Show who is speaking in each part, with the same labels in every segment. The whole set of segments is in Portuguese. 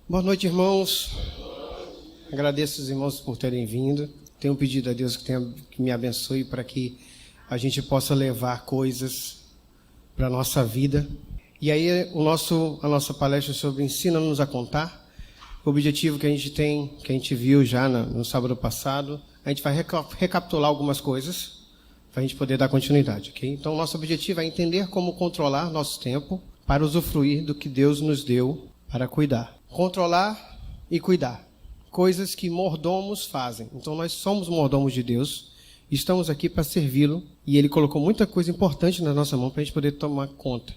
Speaker 1: Boa noite, irmãos. Agradeço os irmãos por terem vindo. Tenho pedido a Deus que me abençoe para que a gente possa levar coisas para a nossa vida. E aí a nossa palestra sobre Ensina-nos a Contar. O objetivo que a gente tem, que a gente viu já no sábado passado, a gente vai recapitular algumas coisas para a gente poder dar continuidade, ok? Então, nosso objetivo é entender como controlar nosso tempo para usufruir do que Deus nos deu para cuidar. Controlar e cuidar. Coisas que mordomos fazem. Então, nós somos mordomos de Deus, estamos aqui para servi-lo, e Ele colocou muita coisa importante na nossa mão para a gente poder tomar conta.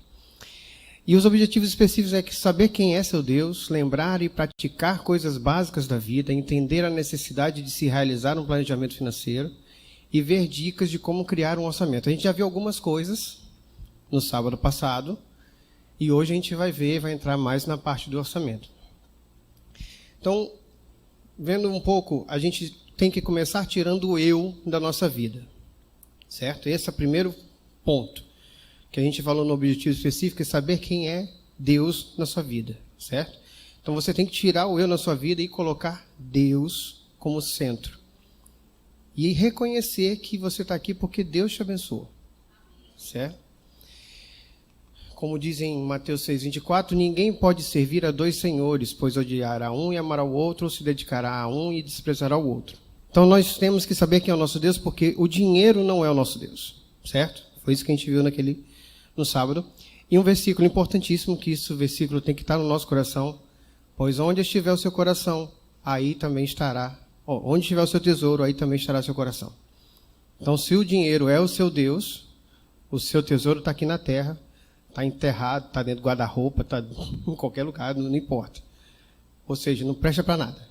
Speaker 1: E os objetivos específicos é que saber quem é seu Deus, lembrar e praticar coisas básicas da vida, entender a necessidade de se realizar um planejamento financeiro e ver dicas de como criar um orçamento. A gente já viu algumas coisas no sábado passado e hoje a gente vai entrar mais na parte do orçamento. Então, vendo um pouco, a gente tem que começar tirando o eu da nossa vida, certo? Esse é o primeiro ponto que a gente falou no objetivo específico, é saber quem é Deus na sua vida, certo? Então você tem que tirar o eu na sua vida e colocar Deus como centro. E reconhecer que você está aqui porque Deus te abençoou, certo? Como diz em Mateus 6,24, ninguém pode servir a dois senhores, pois odiará um e amará o outro, ou se dedicará a um e desprezará o outro. Então nós temos que saber quem é o nosso Deus, porque o dinheiro não é o nosso Deus, certo? Foi isso que a gente viu no sábado. E um versículo importantíssimo, que esse versículo tem que estar no nosso coração, pois onde estiver o seu coração, aí também estará, onde estiver o seu tesouro, aí também estará o seu coração. Então, se o dinheiro é o seu Deus, o seu tesouro está aqui na terra, está enterrado, está dentro do guarda-roupa, está em qualquer lugar, não importa. Ou seja, não presta para nada.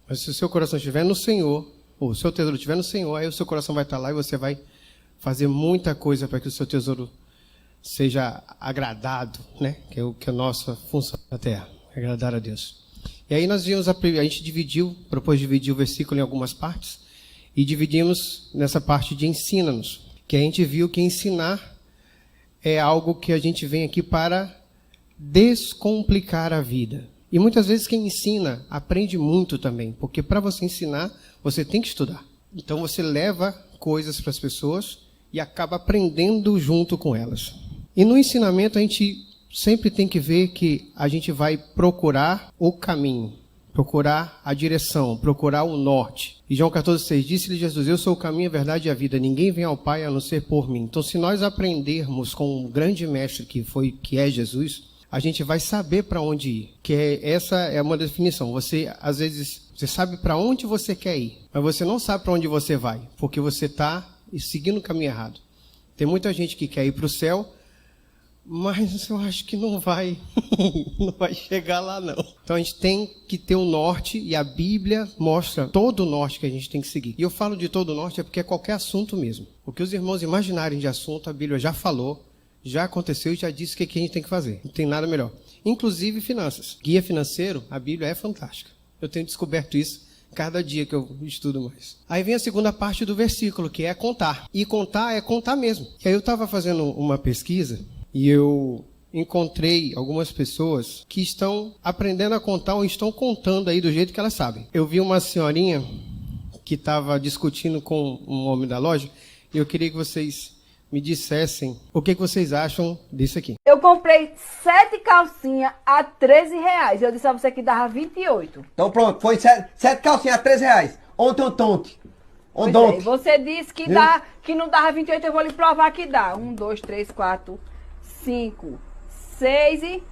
Speaker 1: Mas se o seu coração estiver no Senhor, ou o seu tesouro estiver no Senhor, aí o seu coração vai estar lá e você vai fazer muita coisa para que o seu tesouro seja agradado, né? Que é a nossa função na terra, agradar a Deus. E aí nós vimos, a gente propôs dividir o versículo em algumas partes, e dividimos nessa parte de ensina-nos, que a gente viu que ensinar é algo que a gente vem aqui para descomplicar a vida. E muitas vezes quem ensina aprende muito também, porque para você ensinar, você tem que estudar. Então você leva coisas para as pessoas e acaba aprendendo junto com elas. E no ensinamento a gente sempre tem que ver que a gente vai procurar o caminho, procurar a direção, procurar o norte. E João 14,6 disse-lhe Jesus, eu sou o caminho, a verdade e a vida, ninguém vem ao Pai a não ser por mim. Então se nós aprendermos com um grande mestre que é Jesus, a gente vai saber para onde ir. Essa é uma definição. Você, às vezes, você sabe para onde você quer ir, mas você não sabe para onde você vai, porque você está seguindo o caminho errado. Tem muita gente que quer ir para o céu, mas eu acho que não vai chegar lá, não. Então a gente tem que ter o norte, e a Bíblia mostra todo o norte que a gente tem que seguir. E eu falo de todo o norte porque é qualquer assunto mesmo. O que os irmãos imaginarem de assunto, a Bíblia já falou, já aconteceu e já disse o que a gente tem que fazer. Não tem nada melhor. Inclusive finanças. Guia financeiro, a Bíblia é fantástica. Eu tenho descoberto isso cada dia que eu estudo mais. Aí vem a segunda parte do versículo, que é contar. E contar é contar mesmo. E aí eu estava fazendo uma pesquisa e eu encontrei algumas pessoas que estão aprendendo a contar ou estão contando aí do jeito que elas sabem. Eu vi uma senhorinha que estava discutindo com um homem da loja e eu queria que vocês me dissessem o que vocês acham disso aqui.
Speaker 2: Eu comprei 7 calcinhas a R$13. Eu disse a você que dava 28.
Speaker 3: Então pronto, foi 7 calcinhas a R$13. Ontem.
Speaker 2: Você disse que, que não dava 28, eu vou lhe provar que dá. 1, 2, 3, 4, 5, 6 e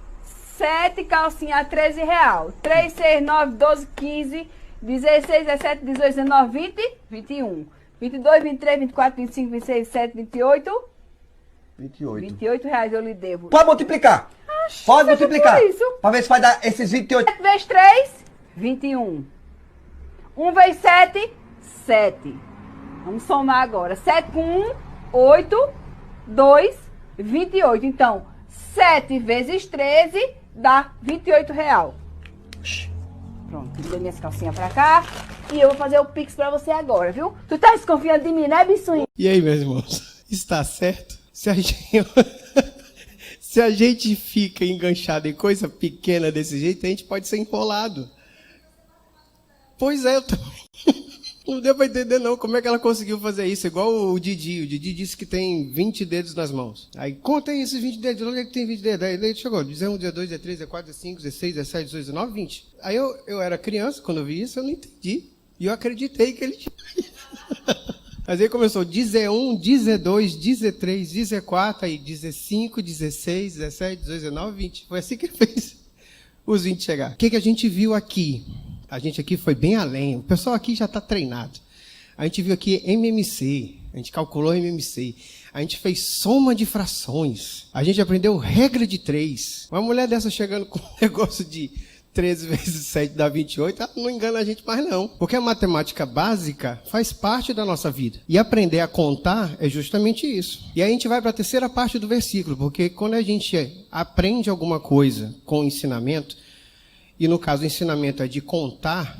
Speaker 2: 7 calcinhas a R$13. 3, 6, 9, 12, 15, 16, 17, 18, 19, 20, 21. 22, 23, 24, 25, 26, 27, 28. 28 reais eu lhe devo.
Speaker 3: Pode multiplicar. Pode multiplicar. Para ver se vai dar esses 28.
Speaker 2: 7 vezes 3, 21. 1 vezes 7, 7. Vamos somar agora. 7 com 1, 8. 2, 28. Então, 7 vezes 13 dá 28 real. Pronto, dei minhas calcinhas pra cá. E eu vou fazer o Pix pra você agora, viu? Tu tá desconfiando de mim, né, biçuinho?
Speaker 1: E aí, meus irmãos? Está certo? Se Se a gente fica enganchado em coisa pequena desse jeito, a gente pode ser enrolado. Pois é, eu também. Não deu para entender não como é que ela conseguiu fazer isso. Igual o Didi. O Didi disse que tem 20 dedos nas mãos. Aí, conta aí esses 20 dedos. Onde é que tem 20 dedos? Aí ele chegou. 1, 2, 3, 4, 5, 16, 17, 18, 19, 20. Aí eu era criança, quando eu vi isso, eu não entendi. E eu acreditei que ele tinha. Mas aí começou 11, 12, 13, 14, aí 15, 16, 17, 18, 19, 20. Foi assim que ele fez os 20 chegar. O que a gente viu aqui? A gente aqui foi bem além. O pessoal aqui já está treinado. A gente viu aqui MMC. A gente calculou MMC. A gente fez soma de frações. A gente aprendeu regra de 3. Uma mulher dessa chegando com um negócio de 13 vezes 7 dá 28, ela não engana a gente mais não. Porque a matemática básica faz parte da nossa vida. E aprender a contar é justamente isso. E aí a gente vai para a terceira parte do versículo. Porque quando a gente aprende alguma coisa com o ensinamento, e no caso o ensinamento é de contar,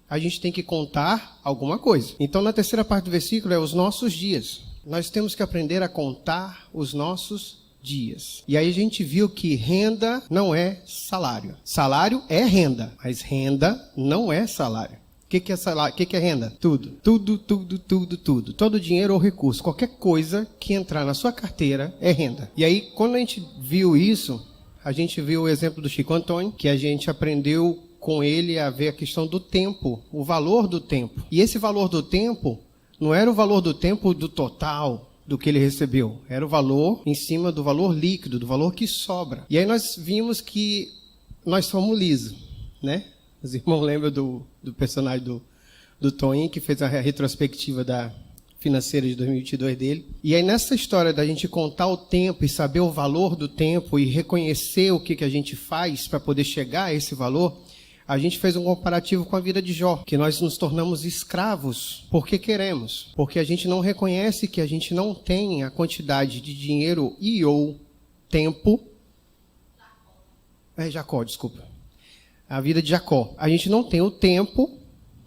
Speaker 1: a gente tem que contar alguma coisa. Então na terceira parte do versículo é os nossos dias. Nós temos que aprender a contar os nossos dias. E aí a gente viu que renda não é salário. Salário é renda, mas renda não é salário. O que é salário? O que é renda? Tudo. Tudo. Todo dinheiro ou recurso. Qualquer coisa que entrar na sua carteira é renda. E aí quando a gente viu isso, a gente viu o exemplo do Chico Antônio, que a gente aprendeu com ele a ver a questão do tempo, o valor do tempo. E esse valor do tempo não era o valor do tempo do total do que ele recebeu, era o valor em cima do valor líquido, do valor que sobra. E aí nós vimos que nós somos lisos, né? Os irmãos lembram do personagem do Toninho, que fez a retrospectiva da financeira de 2022 dele. E aí nessa história da gente contar o tempo e saber o valor do tempo e reconhecer o que a gente faz para poder chegar a esse valor, a gente fez um comparativo com a vida de Jó, que nós nos tornamos escravos porque queremos, porque a gente não reconhece que a gente não tem a quantidade de dinheiro e ou tempo. Jacó, desculpa. A vida de Jacó. A gente não tem o tempo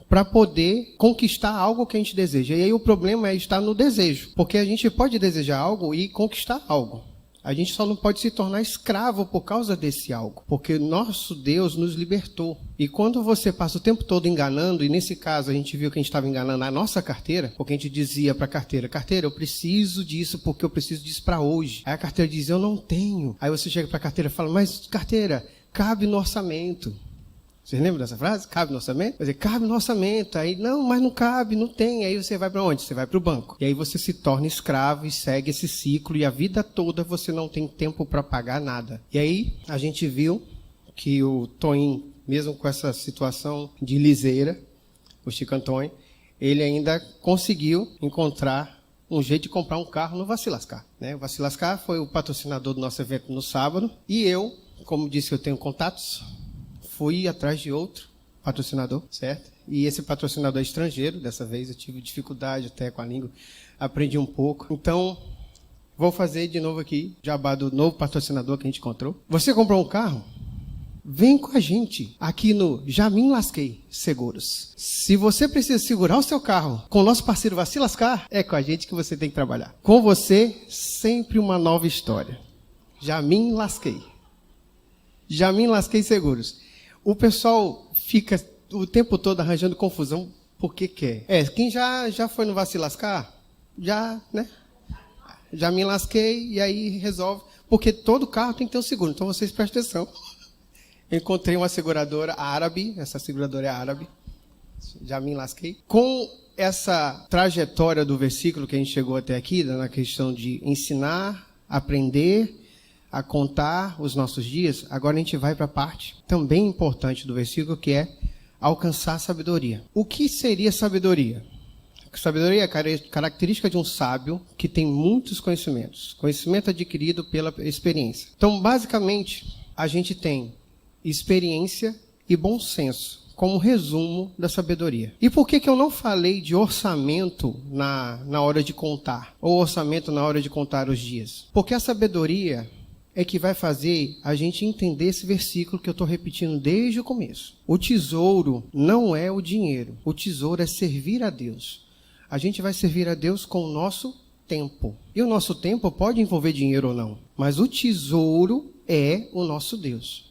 Speaker 1: para poder conquistar algo que a gente deseja. E aí o problema é estar no desejo. Porque a gente pode desejar algo e conquistar algo. A gente só não pode se tornar escravo por causa desse algo. Porque nosso Deus nos libertou. E quando você passa o tempo todo enganando, e nesse caso a gente viu que a gente estava enganando a nossa carteira, porque a gente dizia para a carteira, eu preciso disso porque eu preciso disso para hoje. Aí a carteira dizia, eu não tenho. Aí você chega para a carteira e fala, mas carteira, cabe no orçamento. Vocês lembram dessa frase? Cabe no orçamento? Quer dizer, cabe no orçamento. Aí, não, mas não cabe, não tem. Aí você vai para onde? Você vai para o banco. E aí você se torna escravo e segue esse ciclo. E a vida toda você não tem tempo para pagar nada. E aí a gente viu que o Toninho, mesmo com essa situação de liseira, o Chico Antônio, ele ainda conseguiu encontrar um jeito de comprar um carro no Vacilascar, né? O Vacilascar foi o patrocinador do nosso evento no sábado. E eu, como disse, eu tenho contatos, fui atrás de outro patrocinador, certo? E esse patrocinador é estrangeiro, dessa vez eu tive dificuldade até com a língua, aprendi um pouco. Então, vou fazer de novo aqui, jabá do novo patrocinador que a gente encontrou. Você comprou um carro? Vem com a gente aqui no Jamin Lasquei Seguros. Se você precisa segurar o seu carro com o nosso parceiro Vacilascar, é com a gente que você tem que trabalhar. Com você, sempre uma nova história. Jamin Lasquei. Jamin Lasquei Seguros. O pessoal fica o tempo todo arranjando confusão porque quer. Quem já foi no Vacilascar, já, né? Já me lasquei e aí resolve. Porque todo carro tem que ter um seguro, então vocês prestem atenção. Eu encontrei uma seguradora árabe, essa seguradora é árabe, já me lasquei. Com essa trajetória do versículo que a gente chegou até aqui, na questão de ensinar, aprender a contar os nossos dias, agora a gente vai para a parte também importante do versículo, que é alcançar sabedoria. O que seria sabedoria? Sabedoria é a característica de um sábio que tem muitos conhecimentos, conhecimento adquirido pela experiência. Então, basicamente, a gente tem experiência e bom senso como resumo da sabedoria. E por que eu não falei de orçamento na hora de contar, ou orçamento na hora de contar os dias? Porque a sabedoria é que vai fazer a gente entender esse versículo que eu estou repetindo desde o começo. O tesouro não é o dinheiro. O tesouro é servir a Deus. A gente vai servir a Deus com o nosso tempo. E o nosso tempo pode envolver dinheiro ou não, mas o tesouro é o nosso Deus.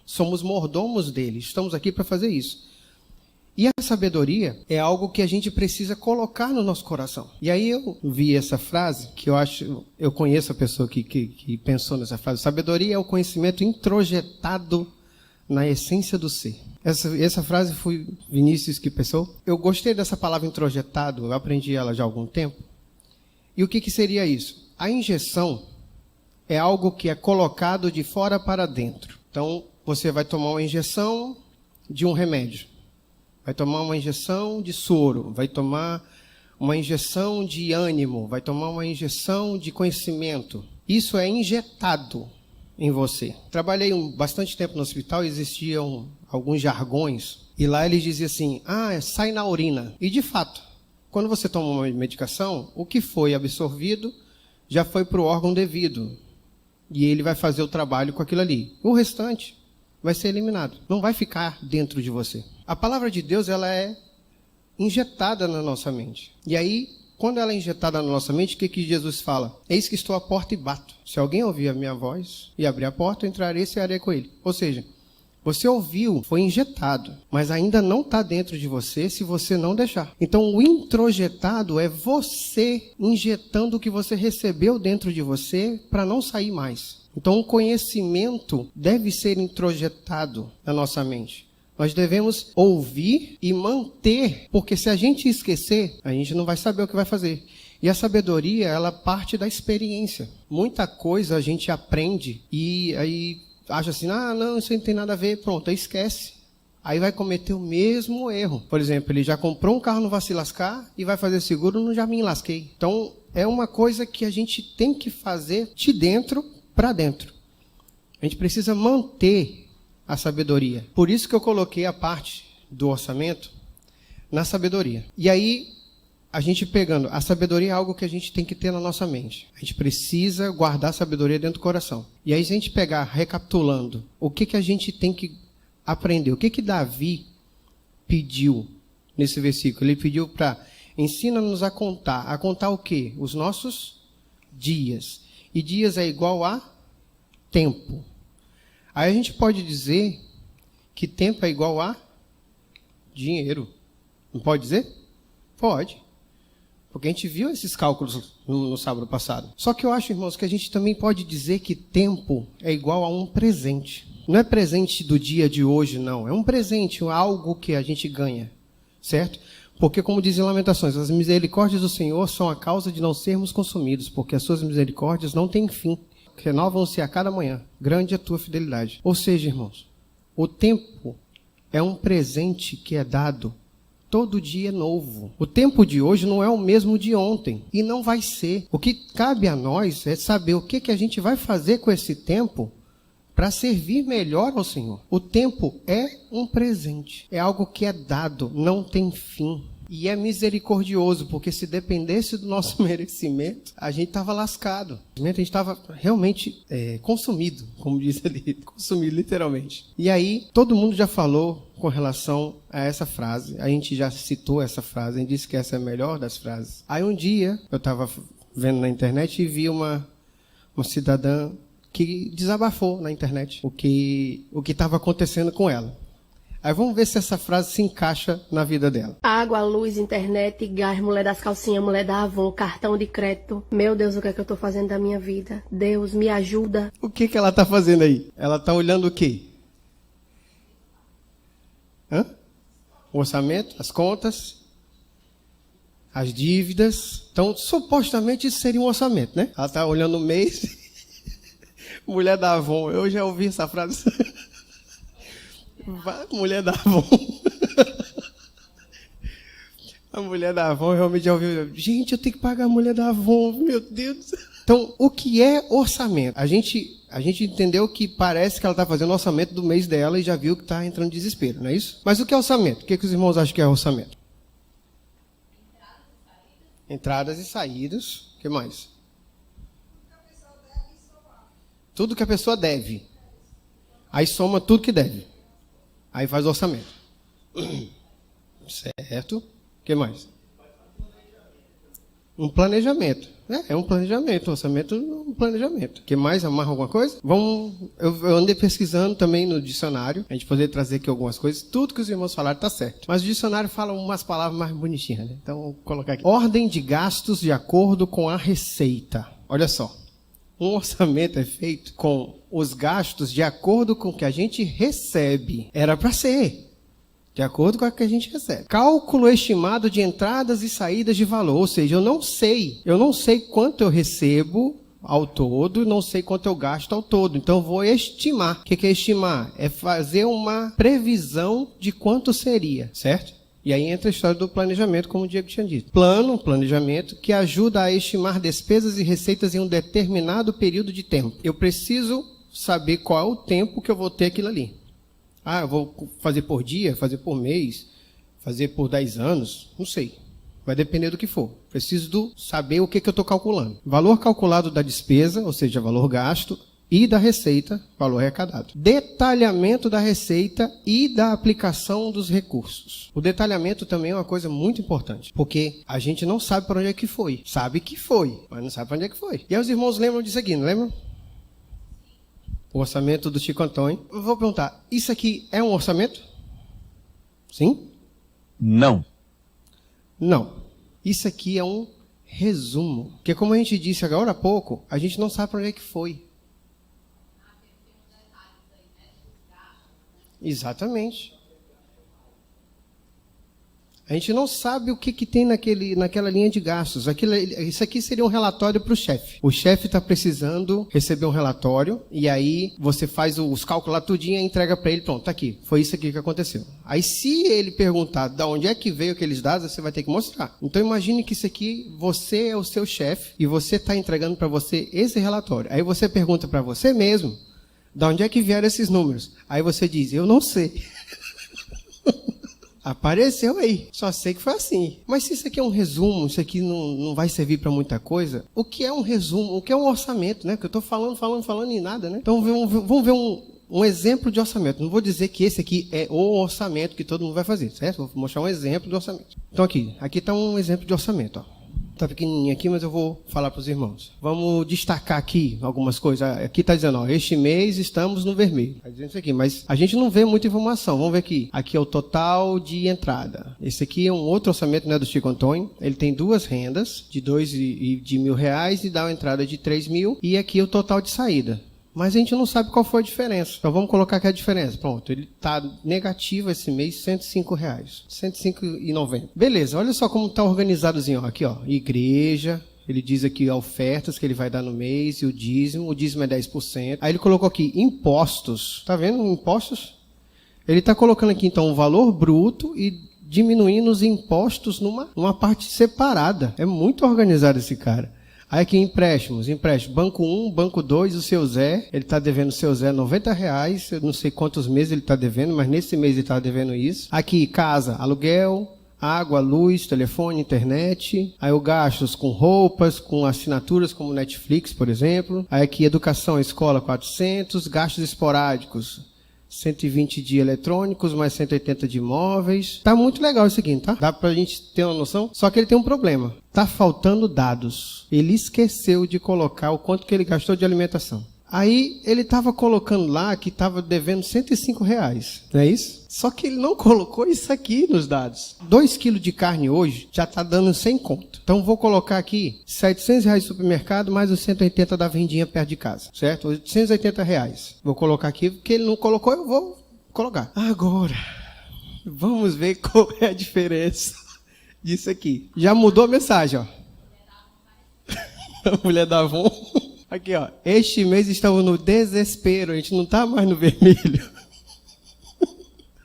Speaker 1: Somos mordomos dele, estamos aqui para fazer isso. E a sabedoria é algo que a gente precisa colocar no nosso coração. E aí eu vi essa frase, que eu conheço a pessoa que pensou nessa frase. Sabedoria é o conhecimento introjetado na essência do ser. Essa frase foi Vinícius que pensou. Eu gostei dessa palavra introjetado, eu aprendi ela já há algum tempo. E o que seria isso? A injeção é algo que é colocado de fora para dentro. Então, você vai tomar uma injeção de um remédio. Vai tomar uma injeção de soro, vai tomar uma injeção de ânimo, vai tomar uma injeção de conhecimento. Isso é injetado em você. Trabalhei bastante tempo no hospital e existiam alguns jargões. E lá eles diziam assim, sai na urina. E de fato, quando você toma uma medicação, o que foi absorvido já foi para o órgão devido. E ele vai fazer o trabalho com aquilo ali. O restante vai ser eliminado. Não vai ficar dentro de você. A palavra de Deus, ela é injetada na nossa mente. E aí, quando ela é injetada na nossa mente, o que Jesus fala? Eis que estou à porta e bato. Se alguém ouvir a minha voz e abrir a porta, eu entrarei e cearei com ele. Ou seja, você ouviu, foi injetado, mas ainda não está dentro de você se você não deixar. Então, o introjetado é você injetando o que você recebeu dentro de você para não sair mais. Então, o conhecimento deve ser introjetado na nossa mente. Nós devemos ouvir e manter, porque se a gente esquecer, a gente não vai saber o que vai fazer. E a sabedoria, ela parte da experiência. Muita coisa a gente aprende e aí acha assim, não, isso não tem nada a ver, pronto, aí esquece. Aí vai cometer o mesmo erro. Por exemplo, ele já comprou um carro, não vai se lascar, e vai fazer seguro, não já me lasquei. Então, é uma coisa que a gente tem que fazer de dentro para dentro. A gente precisa manter a sabedoria. Por isso que eu coloquei a parte do orçamento na sabedoria. E aí, a gente pegando, a sabedoria é algo que a gente tem que ter na nossa mente. A gente precisa guardar a sabedoria dentro do coração. E aí, se a gente pegar, recapitulando, o que a gente tem que aprender? O que Davi pediu nesse versículo? Ele pediu para, ensina-nos a contar. A contar o quê? Os nossos dias. E dias é igual a tempo. Aí a gente pode dizer que tempo é igual a dinheiro. Não pode dizer? Pode. Porque a gente viu esses cálculos no sábado passado. Só que eu acho, irmãos, que a gente também pode dizer que tempo é igual a um presente. Não é presente do dia de hoje, não. É um presente, algo que a gente ganha. Certo? Porque, como dizem Lamentações, as misericórdias do Senhor são a causa de não sermos consumidos, porque as suas misericórdias não têm fim. Renovam-se a cada manhã. Grande é a tua fidelidade. Ou seja, irmãos, o tempo é um presente que é dado todo dia novo. O tempo de hoje não é o mesmo de ontem. E não vai ser. O que cabe a nós é saber o que a gente vai fazer com esse tempo para servir melhor ao Senhor. O tempo é um presente. É algo que é dado, não tem fim. E é misericordioso, porque se dependesse do nosso merecimento, a gente estava lascado. A gente estava realmente consumido, como diz ali. Consumido, literalmente. E aí, todo mundo já falou com relação a essa frase. A gente já citou essa frase, a gente disse que essa é a melhor das frases. Aí um dia, eu estava vendo na internet e vi uma cidadã que desabafou na internet o que estava acontecendo com ela. Aí vamos ver se essa frase se encaixa na vida dela.
Speaker 4: Água, luz, internet, gás, mulher das calcinhas, mulher da Avon, cartão de crédito. Meu Deus, o que é que eu tô fazendo da minha vida? Deus, me ajuda.
Speaker 1: O que ela tá fazendo aí? Ela tá olhando o quê? O orçamento, as contas, as dívidas. Então, supostamente isso seria um orçamento, né? Ela tá olhando o mês. Mulher da Avon, eu já ouvi essa frase. Mulher da Avon. A mulher da Avon, realmente já ouviu. Gente, eu tenho que pagar a mulher da Avon, meu Deus. Então, o que é orçamento? A gente entendeu que parece que ela está fazendo o orçamento do mês dela e já viu que está entrando em desespero, não é isso? Mas o que é orçamento? O que os irmãos acham que é orçamento? Entradas e saídas. O que mais? Tudo que a pessoa deve. Aí soma tudo que deve. Aí faz o orçamento. Certo. O que mais? Um planejamento. É um planejamento, um orçamento, um planejamento. Que mais? Amarra alguma coisa? Eu andei pesquisando também no dicionário, a gente poder trazer aqui algumas coisas. Tudo que os irmãos falaram está certo. Mas o dicionário fala umas palavras mais bonitinhas, né? Então, vou colocar aqui. Ordem de gastos de acordo com a receita. Olha só. Um orçamento é feito com os gastos de acordo com o que a gente recebe. Era para ser. De acordo com o que a gente recebe. Cálculo estimado de entradas e saídas de valor. Ou seja, eu não sei quanto eu recebo ao todo, não sei quanto eu gasto ao todo. Então, eu vou estimar. O que é estimar? É fazer uma previsão de quanto seria, certo? E aí entra a história do planejamento, como o Diego tinha dito. Um planejamento que ajuda a estimar despesas e receitas em um determinado período de tempo. Eu preciso saber qual é o tempo que eu vou ter aquilo ali. Eu vou fazer por dia, fazer por mês, fazer por 10 anos, não sei. Vai depender do que for. Preciso saber o que eu estou calculando. Valor calculado da despesa, ou seja, valor gasto, e da receita, valor arrecadado. Detalhamento da receita e da aplicação dos recursos. O detalhamento também é uma coisa muito importante, porque a gente não sabe para onde é que foi. Sabe que foi, mas não sabe para onde é que foi. E aí os irmãos lembram disso aqui, não lembram? O orçamento do Chico Antônio. Eu vou perguntar, isso aqui é um orçamento? Sim?
Speaker 5: Não.
Speaker 1: Não. Isso aqui é um resumo. Porque como a gente disse agora há pouco, a gente não sabe para onde é que foi. Exatamente. A gente não sabe o que tem naquela linha de gastos. Isso aqui seria um relatório para o chefe. O chefe está precisando receber um relatório e aí você faz os cálculos lá tudinho e entrega para ele. Pronto, tá aqui. Foi isso aqui que aconteceu. Aí se ele perguntar de onde é que veio aqueles dados, você vai ter que mostrar. Então imagine que isso aqui, você é o seu chefe e você está entregando para você esse relatório. Aí você pergunta para você mesmo de onde é que vieram esses números. Aí você diz, eu não sei. Apareceu aí. Só sei que foi assim. Mas se isso aqui é um resumo, isso aqui não vai servir para muita coisa, o que é um resumo? O que é um orçamento, né? Que eu estou falando e nada, né? Então vamos ver um exemplo de orçamento. Não vou dizer que esse aqui é o orçamento que todo mundo vai fazer, certo? Vou mostrar um exemplo de orçamento. Então aqui está um exemplo de orçamento, ó. Está pequenininho aqui, mas eu vou falar para os irmãos. Vamos destacar aqui algumas coisas. Aqui está dizendo, ó, este mês estamos no vermelho. Está dizendo isso aqui, mas a gente não vê muita informação. Vamos ver aqui. Aqui é o total de entrada. Esse aqui é um outro orçamento, né, do Chico Antônio. Ele tem duas rendas, de R$2.000 e dá uma entrada de 3.000. E aqui é o total de saída. Mas a gente não sabe qual foi a diferença. Então vamos colocar aqui a diferença. Pronto, ele está negativo esse mês, R$105. R$105,90. Beleza, olha só como está organizadozinho. Aqui, ó, igreja. Ele diz aqui ofertas que ele vai dar no mês e o dízimo. O dízimo é 10%. Aí ele colocou aqui impostos. Tá vendo impostos? Ele está colocando aqui então o valor bruto e diminuindo os impostos numa parte separada. É muito organizado esse cara. Aí aqui empréstimos, banco 1, banco 2, o seu Zé, ele está devendo o seu Zé R$90, eu não sei quantos meses ele está devendo, mas nesse mês ele está devendo isso. Aqui casa, aluguel, água, luz, telefone, internet. Aí o gastos com roupas, com assinaturas como Netflix, por exemplo. Aí aqui educação, escola 400, gastos esporádicos. 120 de eletrônicos, mais 180 de móveis. Tá muito legal isso aqui, tá? Dá pra gente ter uma noção? Só que ele tem um problema. Tá faltando dados. Ele esqueceu de colocar o quanto que ele gastou de alimentação. Aí ele estava colocando lá que estava devendo R$105, não é isso? Só que ele não colocou isso aqui nos dados. 2 quilos de carne hoje já está dando 100 conto. Então vou colocar aqui R$700 no supermercado mais os 180 da vendinha perto de casa, certo? R$880. Vou colocar aqui, porque ele não colocou, eu vou colocar. Agora, vamos ver qual é a diferença disso aqui. Já mudou a mensagem, ó. A mulher da Avon. Aqui, ó. Este mês estamos no desespero. A gente não está mais no vermelho.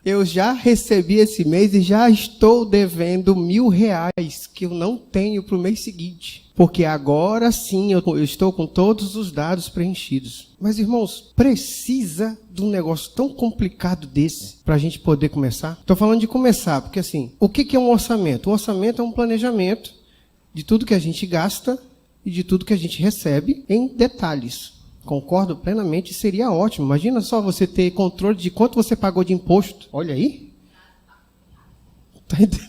Speaker 1: Eu já recebi esse mês e já estou devendo R$1.000 que eu não tenho para o mês seguinte. Porque agora sim eu estou com todos os dados preenchidos. Mas, irmãos, precisa de um negócio tão complicado desse para a gente poder começar? Estou falando de começar, porque assim, o que é um orçamento? O orçamento é um planejamento de tudo que a gente gasta e de tudo que a gente recebe em detalhes. Concordo plenamente, seria ótimo. Imagina só você ter controle de quanto você pagou de imposto. Olha aí. Tá entendendo?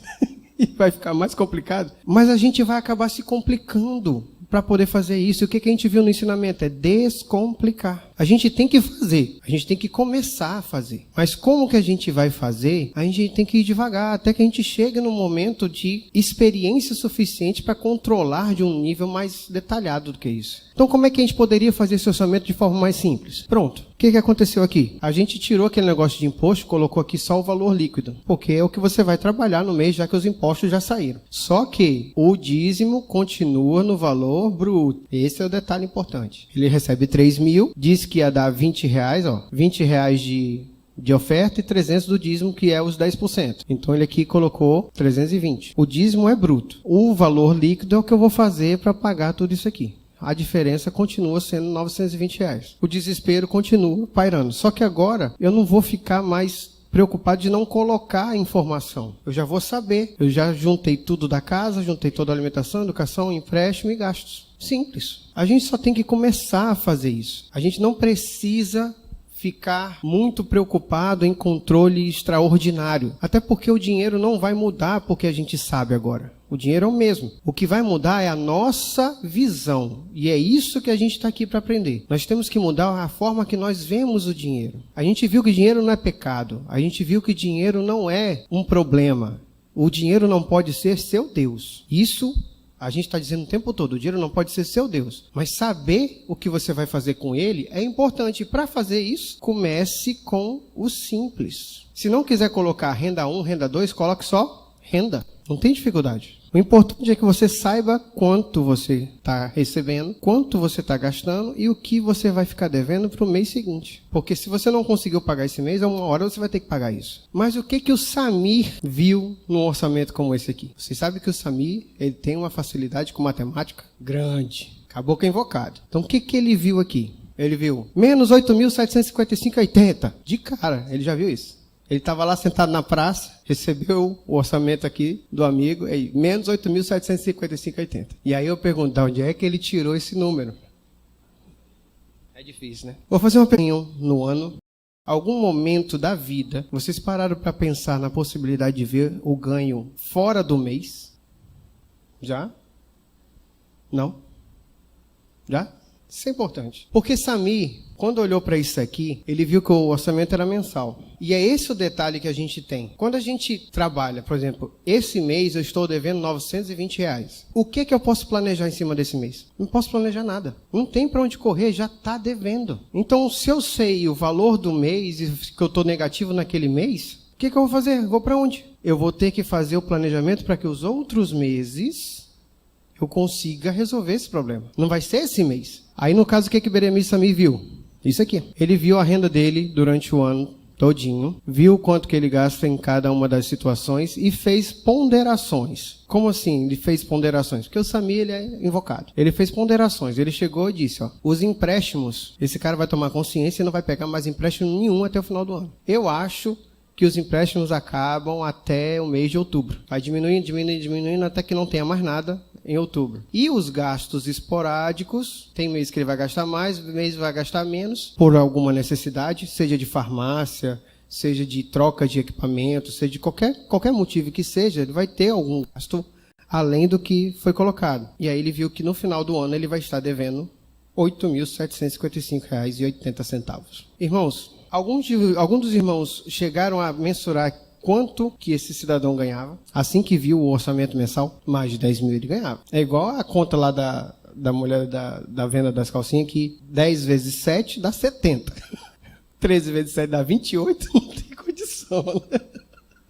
Speaker 1: E vai ficar mais complicado. Mas a gente vai acabar se complicando para poder fazer isso. E o que a gente viu no ensinamento? É descomplicar. A gente tem que fazer. A gente tem que começar a fazer. Mas como que a gente vai fazer? A gente tem que ir devagar, até que a gente chegue no momento de experiência suficiente para controlar de um nível mais detalhado do que isso. Então, como é que a gente poderia fazer esse orçamento de forma mais simples? Pronto. O que aconteceu aqui? A gente tirou aquele negócio de imposto, colocou aqui só o valor líquido, porque é o que você vai trabalhar no mês, já que os impostos já saíram. Só que o dízimo continua no valor bruto. Esse é o detalhe importante. Ele recebe 3 mil, diz que ia dar R$20, ó, R$20 de oferta e 300 do dízimo, que é os 10%. Então ele aqui colocou 320. O dízimo é bruto. O valor líquido é o que eu vou fazer para pagar tudo isso aqui. A diferença continua sendo R$920. O desespero continua pairando. Só que agora eu não vou ficar mais preocupado de não colocar a informação. Eu já vou saber. Eu já juntei tudo da casa, juntei toda a alimentação, educação, empréstimo e gastos. Simples. A gente só tem que começar a fazer isso. A gente não precisa ficar muito preocupado em controle extraordinário. Até porque o dinheiro não vai mudar porque a gente sabe agora. O dinheiro é o mesmo. O que vai mudar é a nossa visão. E é isso que a gente está aqui para aprender. Nós temos que mudar a forma que nós vemos o dinheiro. A gente viu que dinheiro não é pecado. A gente viu que dinheiro não é um problema. O dinheiro não pode ser seu Deus. Isso a gente está dizendo o tempo todo, o dinheiro não pode ser seu Deus. Mas saber o que você vai fazer com ele é importante. E para fazer isso, comece com o simples. Se não quiser colocar renda 1, renda 2, coloque só renda. Não tem dificuldade. O importante é que você saiba quanto você está recebendo, quanto você está gastando e o que você vai ficar devendo para o mês seguinte. Porque se você não conseguiu pagar esse mês, a uma hora você vai ter que pagar isso. Mas o que o Samir viu num orçamento como esse aqui? Você sabe que o Samir ele tem uma facilidade com matemática grande. Acabou com invocado. Então o que ele viu aqui? Ele viu menos 8.755,80. De cara, ele já viu isso. Ele estava lá sentado na praça, recebeu o orçamento aqui do amigo, menos 8.755,80. E aí eu pergunto, de onde é que ele tirou esse número? É difícil, né? Vou fazer uma pergunta no ano. Algum momento da vida, vocês pararam para pensar na possibilidade de ver o ganho fora do mês? Já? Não? Já? Isso é importante. Porque Samir, quando olhou para isso aqui, ele viu que o orçamento era mensal. E é esse o detalhe que a gente tem. Quando a gente trabalha, por exemplo, esse mês eu estou devendo R$920. O que eu posso planejar em cima desse mês? Não posso planejar nada. Não tem para onde correr, já está devendo. Então, se eu sei o valor do mês e que eu estou negativo naquele mês, o que eu vou fazer? Vou para onde? Eu vou ter que fazer o planejamento para que os outros meses eu consiga resolver esse problema. Não vai ser esse mês. Aí, no caso, o que Beremice Samir viu? Isso aqui. Ele viu a renda dele durante o ano todinho, viu quanto que ele gasta em cada uma das situações e fez ponderações. Como assim ele fez ponderações? Porque o Samir ele é invocado. Ele fez ponderações. Ele chegou e disse, os empréstimos, esse cara vai tomar consciência e não vai pegar mais empréstimo nenhum até o final do ano. Eu acho que os empréstimos acabam até o mês de outubro. Vai diminuindo, diminuindo, diminuindo até que não tenha mais nada em outubro. E os gastos esporádicos, tem mês que ele vai gastar mais, mês vai gastar menos, por alguma necessidade, seja de farmácia, seja de troca de equipamento, seja de qualquer motivo que seja, ele vai ter algum gasto além do que foi colocado. E aí ele viu que no final do ano ele vai estar devendo R$ 8.755,80. Irmãos, alguns dos irmãos chegaram a mensurar quanto que esse cidadão ganhava, assim que viu o orçamento mensal, mais de 10 mil ele ganhava. É igual a conta lá da mulher da venda das calcinhas, que 10 vezes 7 dá 70. 13 vezes 7 dá 28, não tem condição, né?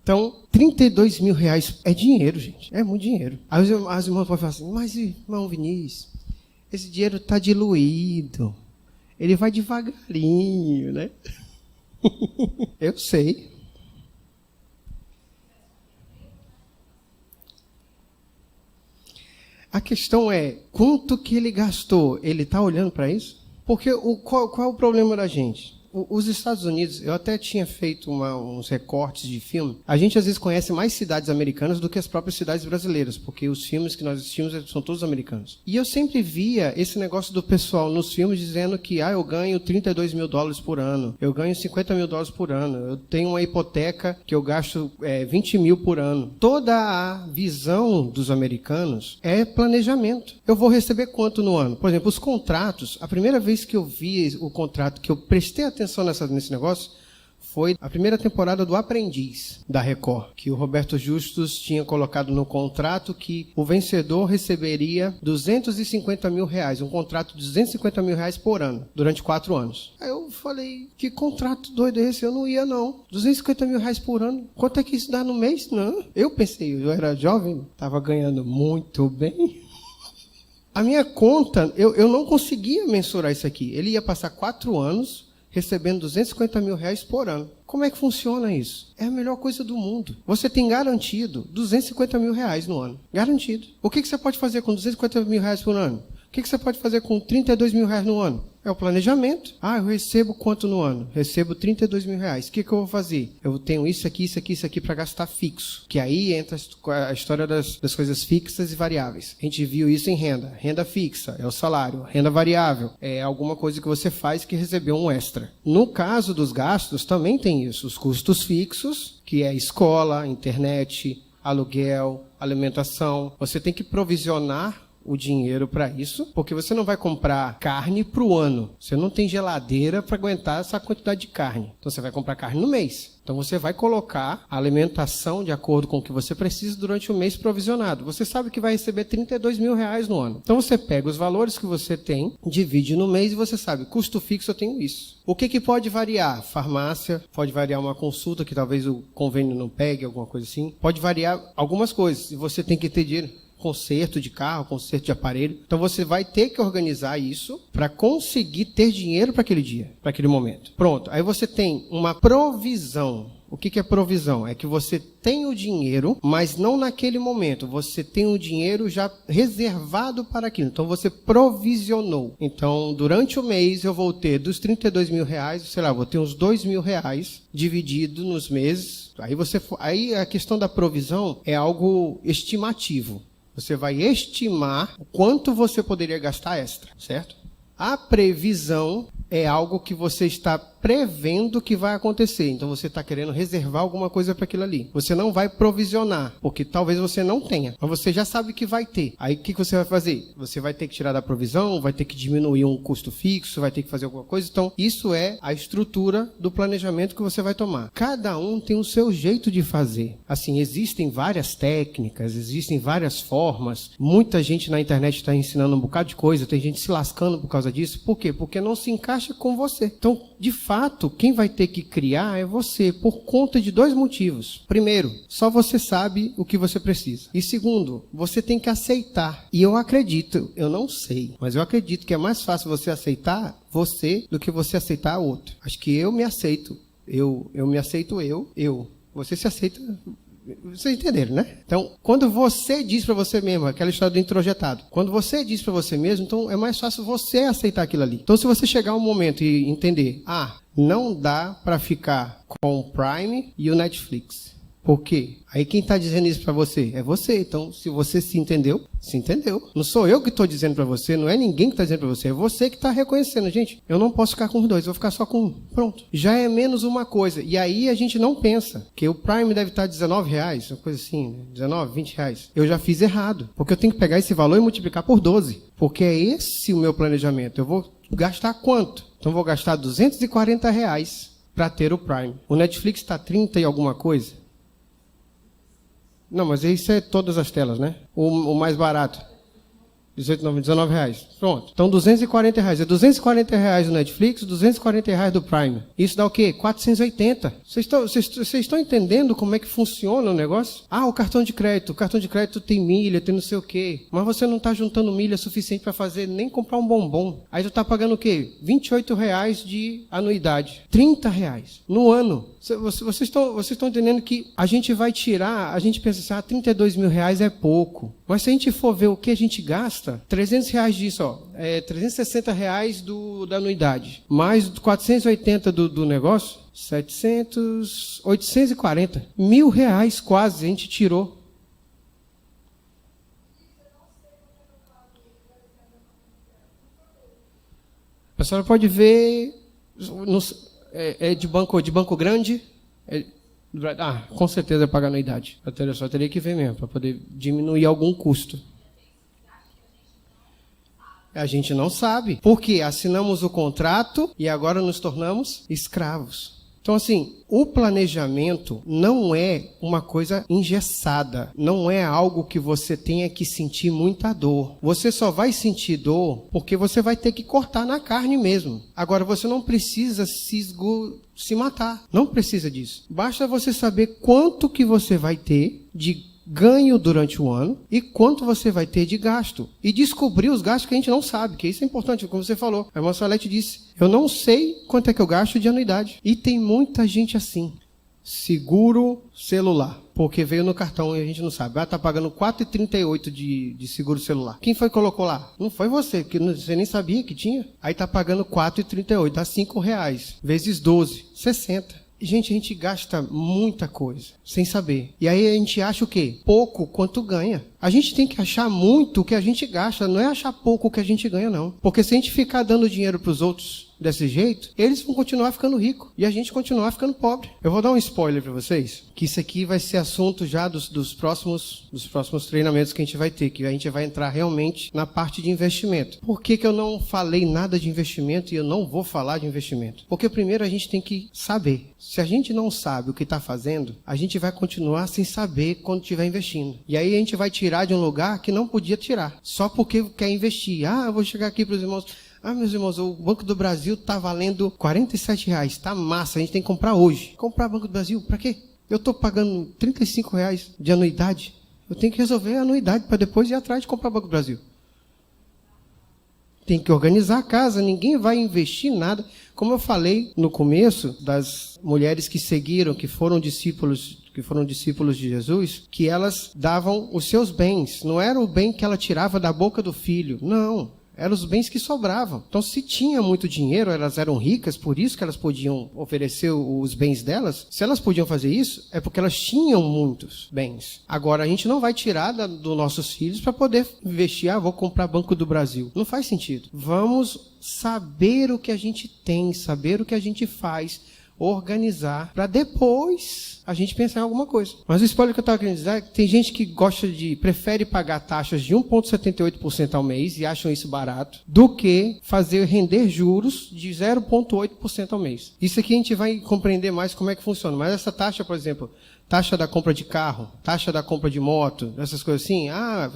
Speaker 1: Então, R$32 mil é dinheiro, gente. É muito dinheiro. Aí as irmãs podem falar assim, mas irmão Vinícius, esse dinheiro está diluído. Ele vai devagarinho, né? Eu sei. A questão é, quanto que ele gastou? Ele está olhando para isso? Porque qual é o problema da gente? Os Estados Unidos, eu até tinha feito uns recortes de filme. A gente às vezes conhece mais cidades americanas do que as próprias cidades brasileiras, porque os filmes que nós assistimos são todos americanos. E eu sempre via esse negócio do pessoal nos filmes dizendo que eu ganho $32 mil por ano, eu ganho $50 mil por ano, eu tenho uma hipoteca que eu gasto 20 mil por ano. Toda a visão dos americanos é planejamento. Eu vou receber quanto no ano? Por exemplo, os contratos, a primeira vez que eu vi o contrato, que eu prestei atenção nesse negócio, foi a primeira temporada do Aprendiz, da Record, que o Roberto Justus tinha colocado no contrato que o vencedor receberia R$250 mil, um contrato de R$250 mil por ano, durante 4 anos. Aí eu falei, que contrato doido é esse? Eu não ia não. R$250 mil por ano? Quanto é que isso dá no mês? Não. Eu pensei, eu era jovem, estava ganhando muito bem. A minha conta, eu não conseguia mensurar isso aqui. Ele ia passar 4 anos recebendo R$250 mil por ano. Como é que funciona isso? É a melhor coisa do mundo. Você tem garantido R$250 mil no ano. Garantido. O que você pode fazer com R$250 mil por ano? O que você pode fazer com R$32 mil no ano? É o planejamento. Eu recebo quanto no ano? Recebo R$32 mil. O que eu vou fazer? Eu tenho isso aqui para gastar fixo. Que aí entra a história das coisas fixas e variáveis. A gente viu isso em renda. Renda fixa é o salário. Renda variável é alguma coisa que você faz que recebeu um extra. No caso dos gastos, também tem isso. Os custos fixos, que é escola, internet, aluguel, alimentação. Você tem que provisionar o dinheiro para isso, porque você não vai comprar carne para o ano. Você não tem geladeira para aguentar essa quantidade de carne. Então você vai comprar carne no mês. Então você vai colocar a alimentação de acordo com o que você precisa durante o mês provisionado. Você sabe que vai receber R$32 mil no ano. Então você pega os valores que você tem, divide no mês e você sabe, custo fixo eu tenho isso. O que pode variar? Farmácia, pode variar uma consulta que talvez o convênio não pegue, alguma coisa assim. Pode variar algumas coisas e você tem que ter dinheiro. Conserto de carro, conserto de aparelho. Então você vai ter que organizar isso para conseguir ter dinheiro para aquele dia, para aquele momento. Pronto, aí você tem uma provisão. O que é provisão? É que você tem o dinheiro, mas não naquele momento. Você tem o dinheiro já reservado para aquilo. Então você provisionou. Então, durante o mês eu vou ter dos R$32 mil, sei lá, vou ter uns R$2 mil dividido nos meses. Aí a questão da provisão é algo estimativo. Você vai estimar o quanto você poderia gastar extra, certo? A previsão é algo que você está prevendo que vai acontecer. Então você está querendo reservar alguma coisa para aquilo ali. Você não vai provisionar, porque talvez você não tenha, mas você já sabe que vai ter. Aí o que você vai fazer? Você vai ter que tirar da provisão, vai ter que diminuir um custo fixo, vai ter que fazer alguma coisa. Então isso é a estrutura do planejamento que você vai tomar. Cada um tem o seu jeito de fazer. Assim, existem várias técnicas, existem várias formas. Muita gente na internet está ensinando um bocado de coisa, tem gente se lascando por causa disso. Por quê? Porque não se encaixa com você. Então, de fato, quem vai ter que criar é você, por conta de 2 motivos. Primeiro, só você sabe o que você precisa. E segundo, você tem que aceitar. E eu acredito, eu não sei, mas eu acredito que é mais fácil você aceitar você do que você aceitar outro. Acho que eu me aceito. Eu me aceito eu. Você se aceita. Vocês entenderam, né? Então, quando você diz para você mesmo, aquela história do introjetado, quando você diz para você mesmo, então é mais fácil você aceitar aquilo ali. Então, se você chegar um momento e entender, não dá para ficar com o Prime e o Netflix. Por quê? Aí quem está dizendo isso para você? É você. Então, se você se entendeu, se entendeu. Não sou eu que estou dizendo para você, não é ninguém que está dizendo para você, é você que está reconhecendo. Gente, eu não posso ficar com os 2, eu vou ficar só com um. Pronto. Já é menos uma coisa. E aí a gente não pensa que o Prime deve estar R$19, uma coisa assim, né? 19, 20 reais. Eu já fiz errado, porque eu tenho que pegar esse valor e multiplicar por 12. Porque é esse o meu planejamento. Eu vou gastar quanto? Então, eu vou gastar R$240 para ter o Prime. O Netflix está 30 e alguma coisa. Não, mas isso é todas as telas, né? O mais barato. R$19. Pronto. Então, R$240. É R$240 do Netflix, R$240 do Prime. Isso dá o quê? 480. Vocês estão entendendo como é que funciona o negócio? O cartão de crédito. O cartão de crédito tem milha, tem não sei o quê. Mas você não está juntando milha suficiente para fazer nem comprar um bombom. Aí tu está pagando o quê? R$28 de anuidade. R$30 no ano. Vocês estão entendendo que a gente vai tirar, a gente pensa assim, R$32 mil é pouco. Mas se a gente for ver o que a gente gasta, R$300 disso, ó, R$360 da anuidade, mais 480 do negócio, 700, 840, R$1.000 quase a gente tirou. A senhora pode ver, de banco grande, com certeza é pagar anuidade. Eu só teria que ver mesmo, para poder diminuir algum custo. A gente não sabe, porque assinamos o contrato e agora nos tornamos escravos. Então, assim, o planejamento não é uma coisa engessada, não é algo que você tenha que sentir muita dor. Você só vai sentir dor porque você vai ter que cortar na carne mesmo. Agora, você não precisa se matar, não precisa disso. Basta você saber quanto que você vai ter de ganho durante o ano e quanto você vai ter de gasto. E descobrir os gastos que a gente não sabe, que isso é importante, como você falou. A irmã Salete disse, eu não sei quanto é que eu gasto de anuidade. E tem muita gente assim. Seguro celular, porque veio no cartão e a gente não sabe. Tá pagando R$4,38 de seguro celular. Quem foi que colocou lá? Não foi você, que você nem sabia que tinha. Aí tá pagando R$4,38, dá R$5, vezes 12, 60. Gente, a gente gasta muita coisa, sem saber. E aí a gente acha o quê? Pouco quanto ganha. A gente tem que achar muito o que a gente gasta, não é achar pouco o que a gente ganha, não. Porque se a gente ficar dando dinheiro para os outros desse jeito, eles vão continuar ficando ricos e a gente continuar ficando pobre. Eu vou dar um spoiler para vocês, que isso aqui vai ser assunto já dos próximos treinamentos que a gente vai ter, que a gente vai entrar realmente na parte de investimento. Por que eu não falei nada de investimento e eu não vou falar de investimento? Porque primeiro a gente tem que saber. Se a gente não sabe o que está fazendo, a gente vai continuar sem saber quando estiver investindo. E aí a gente vai tirar de um lugar que não podia tirar, só porque quer investir. Eu vou chegar aqui para os irmãos. Meus irmãos, o Banco do Brasil está valendo R$47. Está massa, a gente tem que comprar hoje. Comprar Banco do Brasil, para quê? Eu estou pagando R$35 de anuidade. Eu tenho que resolver a anuidade para depois ir atrás de comprar Banco do Brasil. Tem que organizar a casa, ninguém vai investir nada. Como eu falei no começo, das mulheres que seguiram, que foram discípulos de Jesus, que elas davam os seus bens. Não era o bem que ela tirava da boca do filho, não. Eram os bens que sobravam. Então, se tinha muito dinheiro, elas eram ricas, por isso que elas podiam oferecer os bens delas. Se elas podiam fazer isso, é porque elas tinham muitos bens. Agora, a gente não vai tirar dos nossos filhos para poder investir. Vou comprar Banco do Brasil. Não faz sentido. Vamos saber o que a gente tem, saber o que a gente faz, organizar, para depois a gente pensar em alguma coisa. Mas o spoiler que eu estava querendo dizer é que tem gente que prefere pagar taxas de 1,78% ao mês e acham isso barato, do que fazer render juros de 0,8% ao mês. Isso aqui a gente vai compreender mais como é que funciona. Mas essa taxa, por exemplo, taxa da compra de carro, taxa da compra de moto, essas coisas assim,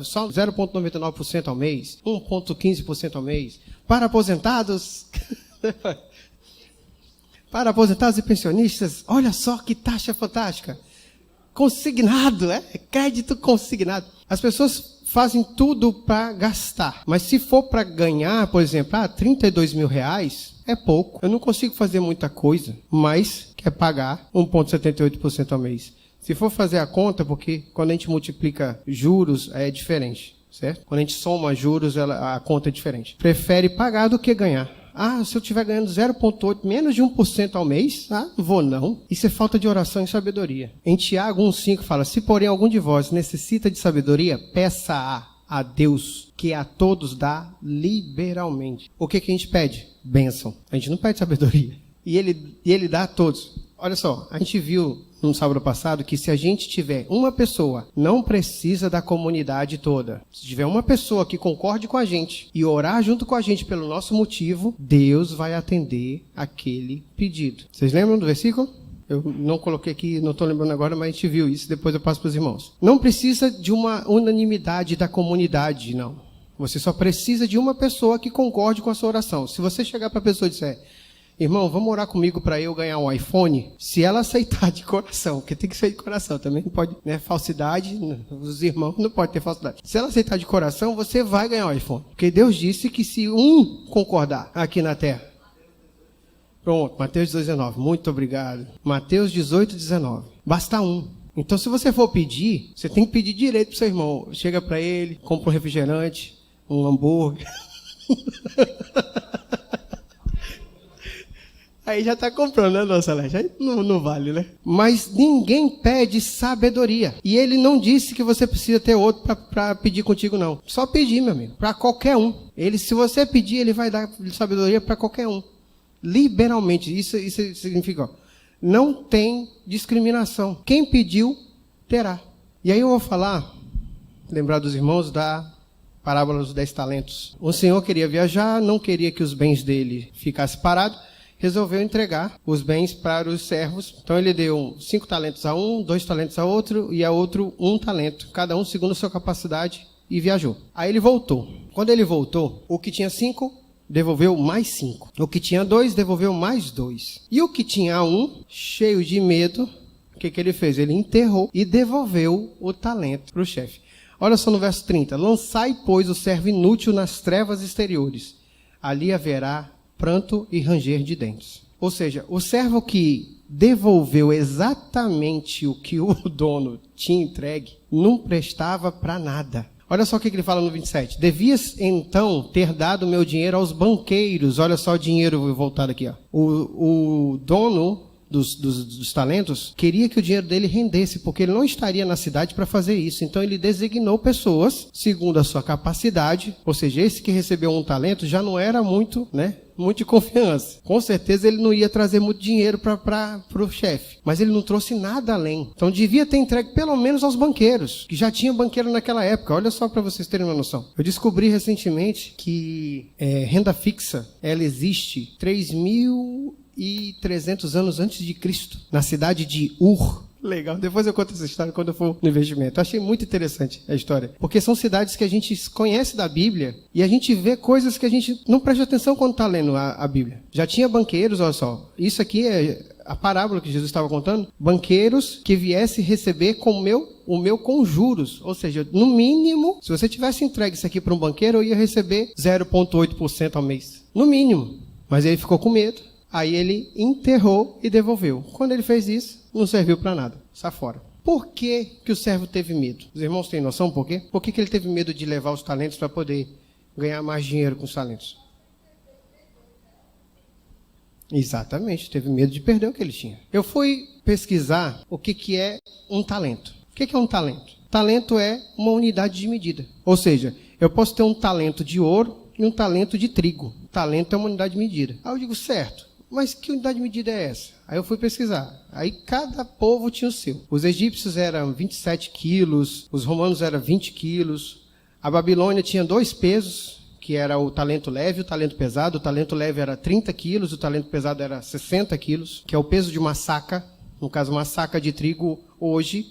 Speaker 1: só 0,99% ao mês, 1,15% ao mês. Para aposentados... Para aposentados e pensionistas, olha só que taxa fantástica. Consignado, crédito consignado. As pessoas fazem tudo para gastar. Mas se for para ganhar, por exemplo, R$32 mil, é pouco. Eu não consigo fazer muita coisa, mas quer pagar 1,78% ao mês. Se for fazer a conta, porque quando a gente multiplica juros, é diferente, certo? Quando a gente soma juros, a conta é diferente. Prefere pagar do que ganhar. Se eu estiver ganhando 0,8%, menos de 1% ao mês, não vou não. Isso é falta de oração e sabedoria. Em Tiago 1,5 fala, se porém algum de vós necessita de sabedoria, peça a Deus, que a todos dá liberalmente. O que a gente pede? Bênção. A gente não pede sabedoria. E ele dá a todos. Olha só, a gente viu no sábado passado que se a gente tiver uma pessoa, não precisa da comunidade toda. Se tiver uma pessoa que concorde com a gente e orar junto com a gente pelo nosso motivo, Deus vai atender aquele pedido. Vocês lembram do versículo? Eu não coloquei aqui, não estou lembrando agora, mas a gente viu isso, depois eu passo para os irmãos. Não precisa de uma unanimidade da comunidade, não. Você só precisa de uma pessoa que concorde com a sua oração. Se você chegar para a pessoa e disser, irmão, vamos orar comigo para eu ganhar um iPhone? Se ela aceitar de coração, porque tem que ser de coração, também não pode, falsidade, os irmãos não podem ter falsidade. Se ela aceitar de coração, você vai ganhar um iPhone. Porque Deus disse que se um concordar aqui na terra. Pronto, Mateus 19, muito obrigado. Mateus 18, 19. Basta um. Então, se você for pedir, você tem que pedir direito pro seu irmão. Chega para ele, compra um refrigerante, um hambúrguer. Aí já está comprando, né, dona Celeste? Aí não vale, né? Mas ninguém pede sabedoria. E ele não disse que você precisa ter outro para pedir contigo, não. Só pedir, meu amigo, para qualquer um. Se você pedir, ele vai dar sabedoria para qualquer um. Liberalmente. Isso significa, ó, não tem discriminação. Quem pediu, terá. E aí eu vou falar, lembrar dos irmãos da parábola dos 10 talentos. O senhor queria viajar, não queria que os bens dele ficassem parados, resolveu entregar os bens para os servos. Então ele deu 5 talentos a um, 2 talentos a outro e a outro 1 talento, cada um segundo a sua capacidade, e viajou. Aí ele voltou. Quando ele voltou, o que tinha 5 devolveu mais 5. O que tinha 2 devolveu mais 2. E o que tinha 1, cheio de medo, o que ele fez? Ele enterrou e devolveu o talento para o chefe. Olha só no verso 30. Lançai, pois, o servo inútil nas trevas exteriores. Ali haverá pranto e ranger de dentes. Ou seja, o servo que devolveu exatamente o que o dono tinha entregue, não prestava para nada. Olha só o que ele fala no 27. Devias, então, ter dado meu dinheiro aos banqueiros. Olha só o dinheiro voltado aqui, ó. O dono dos talentos queria que o dinheiro dele rendesse, porque ele não estaria na cidade para fazer isso. Então ele designou pessoas segundo a sua capacidade. Ou seja, esse que recebeu 1 talento já não era muito de confiança. Com certeza ele não ia trazer muito dinheiro para o chefe, mas ele não trouxe nada além. Então devia ter entregue pelo menos aos banqueiros, que já tinha banqueiro naquela época. Olha só para vocês terem uma noção. Eu descobri recentemente que renda fixa, ela existe 3.300 anos antes de Cristo, na cidade de Ur. Legal, depois eu conto essa história quando eu for no investimento. Eu achei muito interessante a história, porque são cidades que a gente conhece da Bíblia e a gente vê coisas que a gente não presta atenção quando está lendo a Bíblia. Já tinha banqueiros, olha só, isso aqui é a parábola que Jesus estava contando, banqueiros que viessem receber com o meu com juros, ou seja, no mínimo, se você tivesse entregue isso aqui para um banqueiro, eu ia receber 0,8% ao mês, no mínimo. Mas ele ficou com medo. Aí ele enterrou e devolveu. Quando ele fez isso, não serviu para nada. Sai fora. Por que o servo teve medo? Os irmãos têm noção por quê? Por que ele teve medo de levar os talentos para poder ganhar mais dinheiro com os talentos? Exatamente, teve medo de perder o que ele tinha. Eu fui pesquisar o que é um talento. O que é um talento? Talento é uma unidade de medida. Ou seja, eu posso ter um talento de ouro e um talento de trigo. Talento é uma unidade de medida. Aí eu digo, certo. Mas que unidade de medida é essa? Aí eu fui pesquisar. Aí cada povo tinha o seu. Os egípcios eram 27 quilos, os romanos eram 20 quilos. A Babilônia tinha 2 pesos, que era o talento leve e o talento pesado. O talento leve era 30 quilos, o talento pesado era 60 quilos, que é o peso de uma saca. No caso, uma saca de trigo hoje,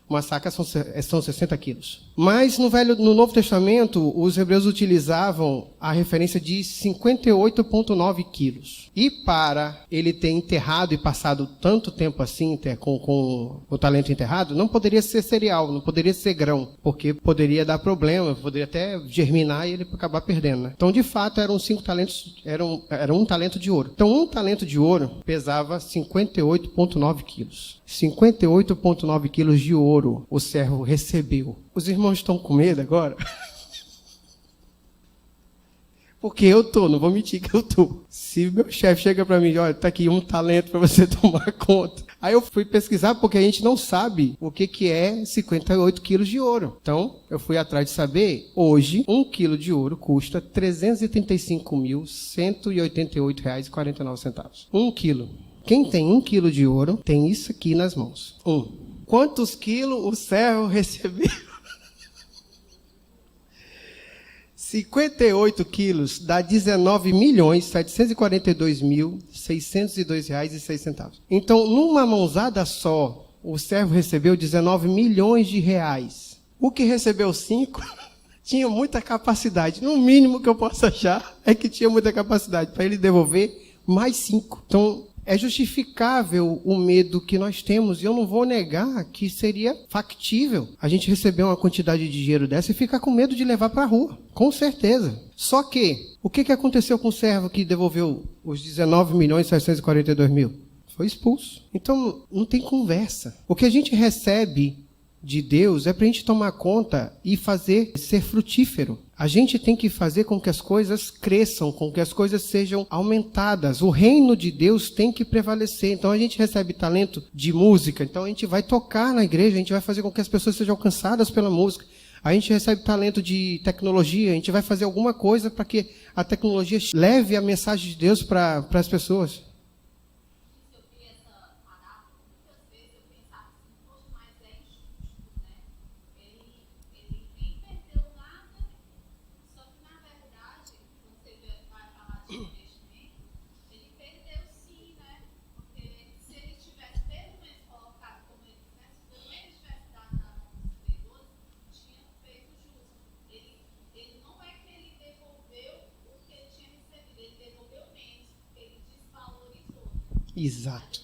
Speaker 1: uma saca são 60 quilos. Mas no Novo Testamento, os hebreus utilizavam a referência de 58,9 quilos. E para ele ter enterrado e passado tanto tempo assim com o talento enterrado, não poderia ser cereal, não poderia ser grão, porque poderia dar problema, poderia até germinar e ele acabar perdendo, né? Então, de fato, eram 5 talentos, era 1 talento de ouro. Então, 1 talento de ouro pesava 58,9 quilos. 58,9 quilos de ouro o servo recebeu. Os irmãos estão com medo agora? Porque eu tô, não vou mentir que eu tô. Se meu chefe chega para mim, olha, tá aqui 1 talento para você tomar conta. Aí eu fui pesquisar porque a gente não sabe o que é 58 quilos de ouro. Então, eu fui atrás de saber. Hoje, 1 quilo de ouro custa R$ 335.188,49. 1 quilo. Quem tem 1 quilo de ouro tem isso aqui nas mãos. Quantos quilos o servo recebeu? 58 quilos dá R$ 19.742.602,06. Então, numa mãozada só, o servo recebeu 19 milhões de reais. O que recebeu 5 tinha muita capacidade. No mínimo que eu posso achar é que tinha muita capacidade para ele devolver mais 5. Então, é justificável o medo que nós temos, e eu não vou negar que seria factível a gente receber uma quantidade de dinheiro dessa e ficar com medo de levar para a rua, com certeza. Só que, o que aconteceu com o servo que devolveu os 19.742.000? Foi expulso. Então, não tem conversa. O que a gente recebe de Deus é para a gente tomar conta e fazer ser frutífero. A gente tem que fazer com que as coisas cresçam, com que as coisas sejam aumentadas. O reino de Deus tem que prevalecer. Então a gente recebe talento de música, então a gente vai tocar na igreja, a gente vai fazer com que as pessoas sejam alcançadas pela música. A gente recebe talento de tecnologia, a gente vai fazer alguma coisa para que a tecnologia leve a mensagem de Deus para as pessoas. Exato.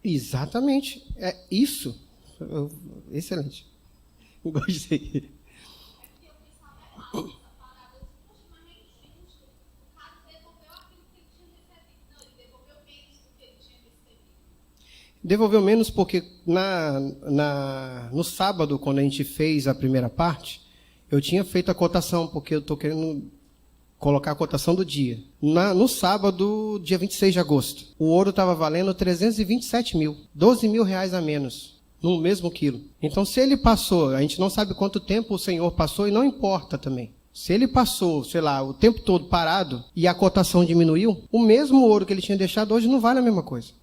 Speaker 1: Exatamente. É isso. Excelente. Gostei. Devolveu menos porque no sábado, quando a gente fez a primeira parte, eu tinha feito a cotação, porque eu estou querendo colocar a cotação do dia. No sábado, dia 26 de agosto, o ouro estava valendo 327 mil, 12 mil reais a menos, no mesmo quilo. Então, se ele passou, a gente não sabe quanto tempo o Senhor passou e não importa também. Se ele passou, sei lá, o tempo todo parado e a cotação diminuiu, o mesmo ouro que ele tinha deixado hoje não vale a mesma coisa.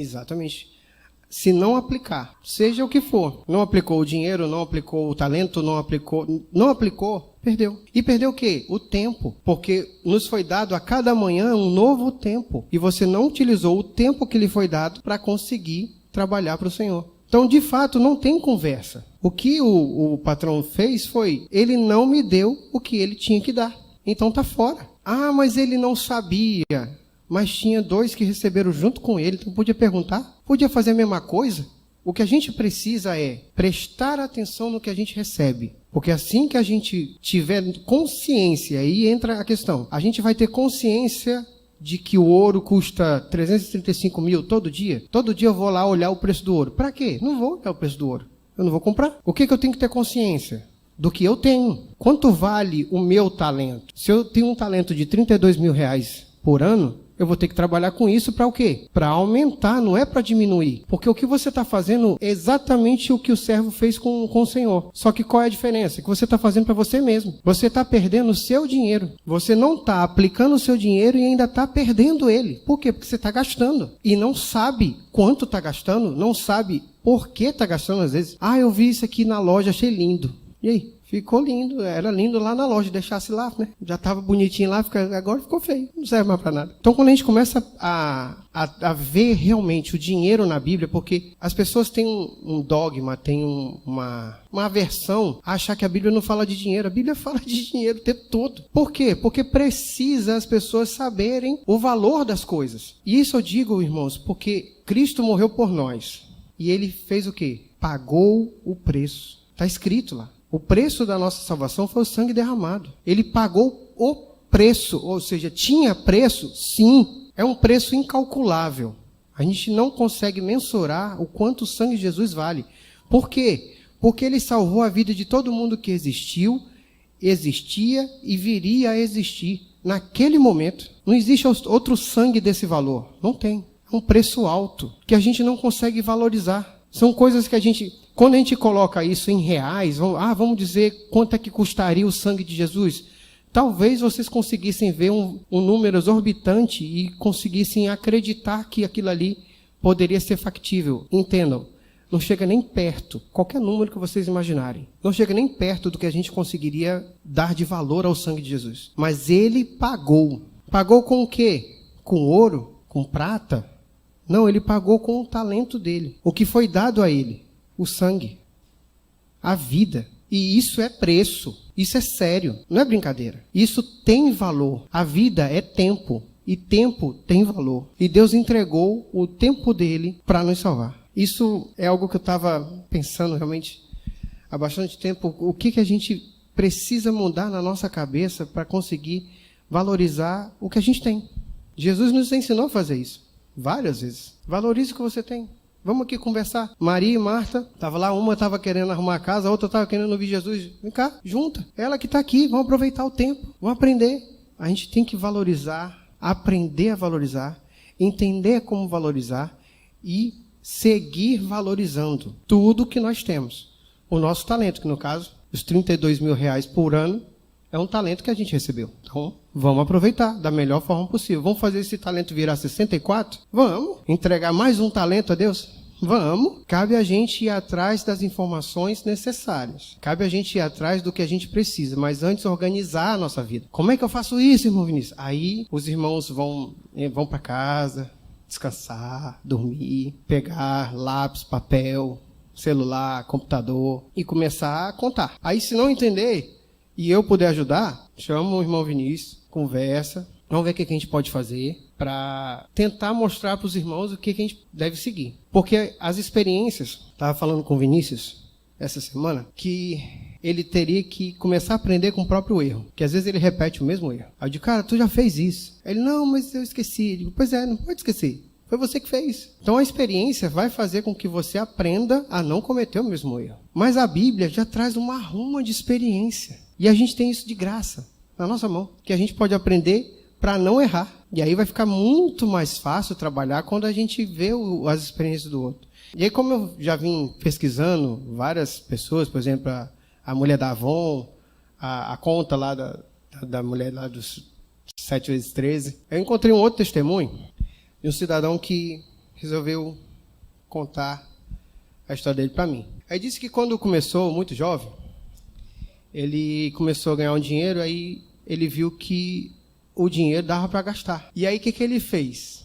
Speaker 1: Exatamente. Se não aplicar, seja o que for, não aplicou o dinheiro, não aplicou o talento, não aplicou, perdeu. E perdeu o quê? O tempo. Porque nos foi dado a cada manhã um novo tempo. E você não utilizou o tempo que lhe foi dado para conseguir trabalhar para o Senhor. Então, de fato, não tem conversa. O que o patrão fez foi, ele não me deu o que ele tinha que dar. Então tá fora. Ah, mas ele não sabia. Mas tinha 2 que receberam junto com ele, então podia perguntar, podia fazer a mesma coisa. O que a gente precisa é prestar atenção no que a gente recebe, porque assim que a gente tiver consciência, aí entra a questão, a gente vai ter consciência de que o ouro custa 335 mil todo dia eu vou lá olhar o preço do ouro. Para quê? Não vou olhar o preço do ouro, eu não vou comprar. O que eu tenho que ter consciência? Do que eu tenho. Quanto vale o meu talento? Se eu tenho um talento de 32 mil reais por ano, eu vou ter que trabalhar com isso para o quê? Para aumentar, não é para diminuir. Porque o que você está fazendo é exatamente o que o servo fez com o Senhor. Só que qual é a diferença? Que você está fazendo para você mesmo. Você está perdendo o seu dinheiro. Você não está aplicando o seu dinheiro e ainda está perdendo ele. Por quê? Porque você está gastando. E não sabe quanto está gastando, não sabe por que está gastando às vezes. Ah, eu vi isso aqui na loja, achei lindo. E aí? Ficou lindo, era lindo lá na loja, deixasse lá, né? Já estava bonitinho lá, agora ficou feio, não serve mais para nada. Então, quando a gente começa a ver realmente o dinheiro na Bíblia, porque as pessoas têm um dogma, têm uma aversão a achar que a Bíblia não fala de dinheiro. A Bíblia fala de dinheiro o tempo todo. Por quê? Porque precisa as pessoas saberem o valor das coisas. E isso eu digo, irmãos, porque Cristo morreu por nós. E ele fez o quê? Pagou o preço. Está escrito lá. O preço da nossa salvação foi o sangue derramado. Ele pagou o preço, ou seja, tinha preço? Sim. É um preço incalculável. A gente não consegue mensurar o quanto o sangue de Jesus vale. Por quê? Porque ele salvou a vida de todo mundo que existiu, existia e viria a existir naquele momento. Não existe outro sangue desse valor. Não tem. É um preço alto que a gente não consegue valorizar. São coisas que quando a gente coloca isso em reais, vamos dizer quanto é que custaria o sangue de Jesus. Talvez vocês conseguissem ver um número exorbitante e conseguissem acreditar que aquilo ali poderia ser factível. Entendam, não chega nem perto, qualquer número que vocês imaginarem, não chega nem perto do que a gente conseguiria dar de valor ao sangue de Jesus. Mas ele pagou. Pagou com o quê? Com ouro? Com prata? Não, ele pagou com o talento dele. O que foi dado a ele? O sangue. A vida. E isso é preço. Isso é sério. Não é brincadeira. Isso tem valor. A vida é tempo. E tempo tem valor. E Deus entregou o tempo dele para nos salvar. Isso é algo que eu estava pensando realmente há bastante tempo. O que a gente precisa mudar na nossa cabeça para conseguir valorizar o que a gente tem. Jesus nos ensinou a fazer isso. Várias vezes. Valorize o que você tem. Vamos aqui conversar. Maria e Marta, estava lá, uma estava querendo arrumar a casa, a outra estava querendo ouvir Jesus. Vem cá, junta. Ela que está aqui, vamos aproveitar o tempo, vamos aprender. A gente tem que valorizar, aprender a valorizar, entender como valorizar e seguir valorizando tudo que nós temos. O nosso talento, que no caso, os R$32 mil por ano, é um talento que a gente recebeu. Então, vamos aproveitar da melhor forma possível. Vamos fazer esse talento virar 64? Vamos. Entregar mais um talento a Deus? Vamos. Cabe a gente ir atrás das informações necessárias. Cabe a gente ir atrás do que a gente precisa, mas antes organizar a nossa vida. Como é que eu faço isso, irmão Vinícius? Aí os irmãos vão para casa, descansar, dormir, pegar lápis, papel, celular, computador e começar a contar. Aí, se não entender e eu puder ajudar, chama o irmão Vinícius, conversa, vamos ver o que a gente pode fazer para tentar mostrar para os irmãos o que a gente deve seguir. Porque as experiências, estava falando com o Vinícius essa semana, que ele teria que começar a aprender com o próprio erro, que às vezes ele repete o mesmo erro. Aí eu digo, cara, tu já fez isso? Ele, não, mas eu esqueci. Eu digo, pois é, não pode esquecer. Foi você que fez. Então a experiência vai fazer com que você aprenda a não cometer o mesmo erro. Mas a Bíblia já traz uma ruma de experiência. E a gente tem isso de graça na nossa mão, que a gente pode aprender para não errar. E aí vai ficar muito mais fácil trabalhar quando a gente vê as experiências do outro. E aí, como eu já vim pesquisando várias pessoas, por exemplo, a mulher da Avon, a conta lá da mulher lá dos 7 vezes 13, eu encontrei um outro testemunho de um cidadão que resolveu contar a história dele para mim. Aí disse que quando começou, muito jovem, ele começou a ganhar um dinheiro, aí ele viu que o dinheiro dava para gastar. E aí o que ele fez?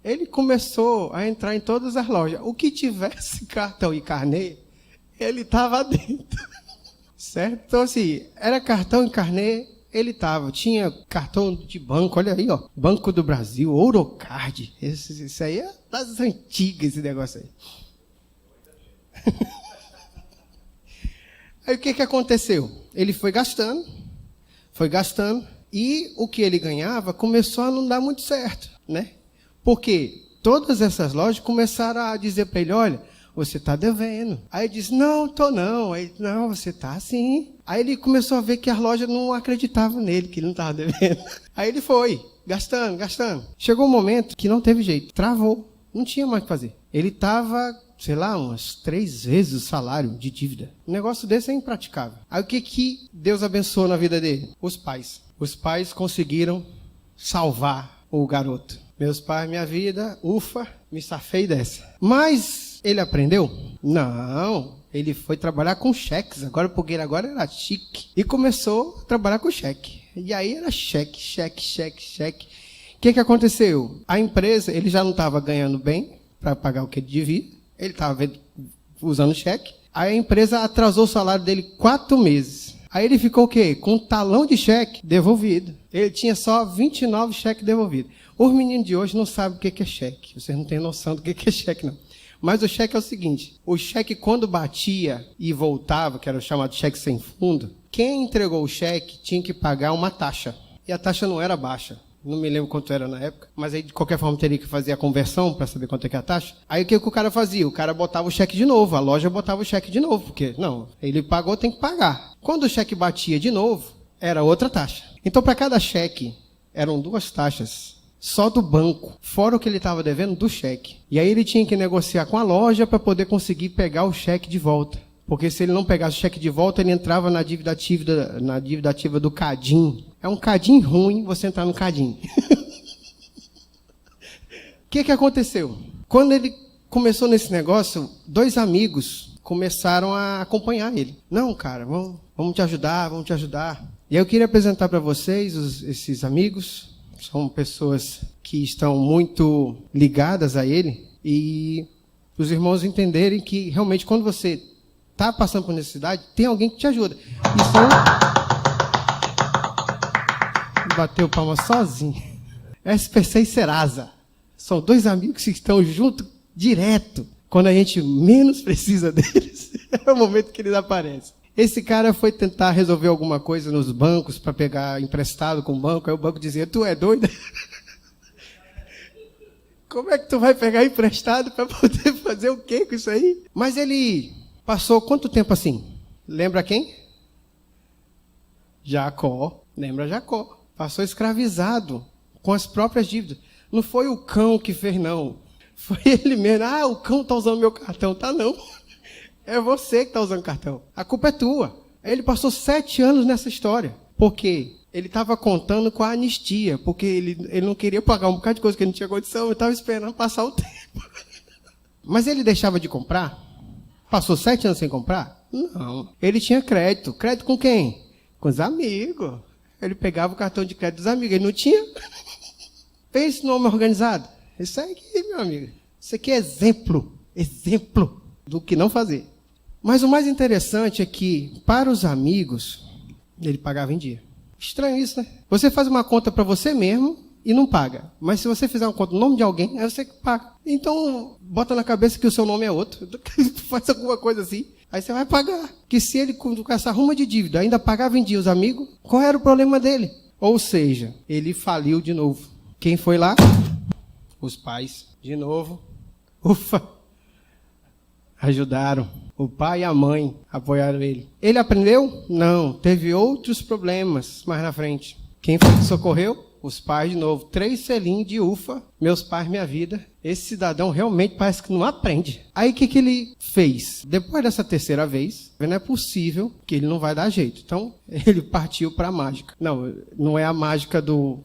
Speaker 1: Ele começou a entrar em todas as lojas. O que tivesse cartão e carnê, ele estava dentro. Certo? Então, assim, era cartão e carnê, ele estava. Tinha cartão de banco, olha aí, ó. Banco do Brasil, Ourocard. Isso aí é das antigas, esse negócio aí. Aí o que aconteceu? Ele foi gastando, e o que ele ganhava começou a não dar muito certo, né? Porque todas essas lojas começaram a dizer para ele, olha, você está devendo. Aí ele disse, não, estou não. Aí, não, você está sim. Aí ele começou a ver que as lojas não acreditavam nele, que ele não estava devendo. Aí ele foi, gastando. Chegou um momento que não teve jeito, travou, não tinha mais o que fazer. Ele estava, sei lá, umas 3 vezes o salário de dívida. Um negócio desse é impraticável. Aí o que Deus abençoou na vida dele? Os pais. Os pais conseguiram salvar o garoto. Meus pais, minha vida, ufa, me safei dessa. Mas ele aprendeu? Não, ele foi trabalhar com cheques, porque agora era chique. E começou a trabalhar com cheque. E aí era cheque. O que aconteceu? A empresa, ele já não estava ganhando bem para pagar o que ele devia. Ele estava usando cheque. Aí a empresa atrasou o salário dele 4 meses. Aí ele ficou o quê? Com um talão de cheque devolvido. Ele tinha só 29 cheques devolvidos. Os meninos de hoje não sabem o que é cheque. Vocês não têm noção do que é cheque, não. Mas o cheque é o seguinte. O cheque, quando batia e voltava, que era o chamado cheque sem fundo, quem entregou o cheque tinha que pagar uma taxa. E a taxa não era baixa. Não me lembro quanto era na época, mas aí de qualquer forma teria que fazer a conversão para saber quanto é que é a taxa. Aí o que o cara fazia? O cara botava o cheque de novo, a loja botava o cheque de novo, porque, não, ele pagou, tem que pagar. Quando o cheque batia de novo, era outra taxa. Então, para cada cheque, eram 2 taxas só do banco, fora o que ele estava devendo do cheque. E aí ele tinha que negociar com a loja para poder conseguir pegar o cheque de volta. Porque se ele não pegasse o cheque de volta, ele entrava na dívida ativa do Cadim. É um Cadim ruim você entrar no Cadim. O que aconteceu? Quando ele começou nesse negócio, 2 amigos começaram a acompanhar ele. Não, cara, vamos te ajudar, vamos te ajudar. E aí eu queria apresentar para vocês esses amigos. São pessoas que estão muito ligadas a ele. E os irmãos entenderem que realmente quando você está passando por necessidade, tem alguém que te ajuda. E são... Bateu palma sozinho. SPC e Serasa. São 2 amigos que estão juntos direto. Quando a gente menos precisa deles, é o momento que eles aparecem. Esse cara foi tentar resolver alguma coisa nos bancos para pegar emprestado com o banco. Aí o banco dizia, tu é doida? Como é que tu vai pegar emprestado para poder fazer o quê com isso aí? Mas ele passou quanto tempo assim? Lembra quem? Jacó. Lembra Jacó. Passou escravizado com as próprias dívidas. Não foi o cão que fez, não. Foi ele mesmo. Ah, o cão está usando meu cartão. Tá, não. É você que está usando o cartão. A culpa é tua. Ele passou 7 anos nessa história. Por quê? Ele estava contando com a anistia. Porque ele não queria pagar um bocado de coisa que ele não tinha condição. Ele estava esperando passar o tempo. Mas ele deixava de comprar? Passou 7 anos sem comprar? Não. Ele tinha crédito. Crédito com quem? Com os amigos. Ele pegava o cartão de crédito dos amigos. Ele não tinha. Pense no homem organizado. Isso aqui, meu amigo. Isso aqui é exemplo. Exemplo do que não fazer. Mas o mais interessante é que, para os amigos, ele pagava em dia. Estranho isso, né? Você faz uma conta para você mesmo e não paga. Mas se você fizer uma conta no nome de alguém, aí você paga. Então, bota na cabeça que o seu nome é outro. Faz alguma coisa assim. Aí você vai pagar. Que se ele, com essa ruma de dívida, ainda pagava em dia os amigos, qual era o problema dele? Ou seja, ele faliu de novo. Quem foi lá? Os pais. De novo. Ufa! Ajudaram. O pai e a mãe apoiaram ele. Ele aprendeu? Não. Teve outros problemas mais na frente. Quem foi que socorreu? Os pais de novo. 3 selinhos de ufa. Meus pais, minha vida. Esse cidadão realmente parece que não aprende. Aí o que ele fez? Depois dessa 3ª vez, não é possível que ele não vai dar jeito. Então, ele partiu para a mágica. Não é a mágica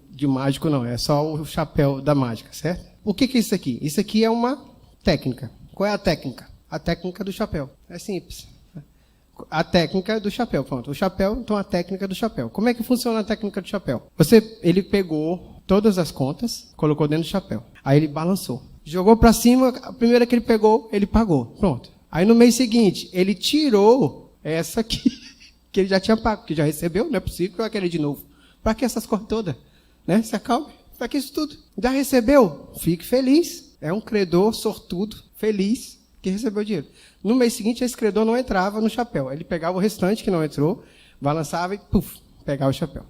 Speaker 1: de mágico, não. É só o chapéu da mágica, certo? O que é isso aqui? Isso aqui é uma técnica. Qual é a técnica? A técnica do chapéu. É simples. A técnica do chapéu, pronto. O chapéu, então a técnica do chapéu. Como é que funciona a técnica do chapéu? Ele pegou todas as contas, colocou dentro do chapéu. Aí ele balançou. Jogou para cima, a primeira que ele pegou, ele pagou. Pronto. Aí no mês seguinte, ele tirou essa aqui, que ele já tinha pago, que já recebeu, não é possível que vai querer de novo. Para que essas coisas todas? Né? Se acalme. Para que isso tudo? Já recebeu? Fique feliz. É um credor sortudo, feliz, que recebeu o dinheiro. No mês seguinte, esse credor não entrava no chapéu. Ele pegava o restante que não entrou, balançava e, puf, pegava o chapéu.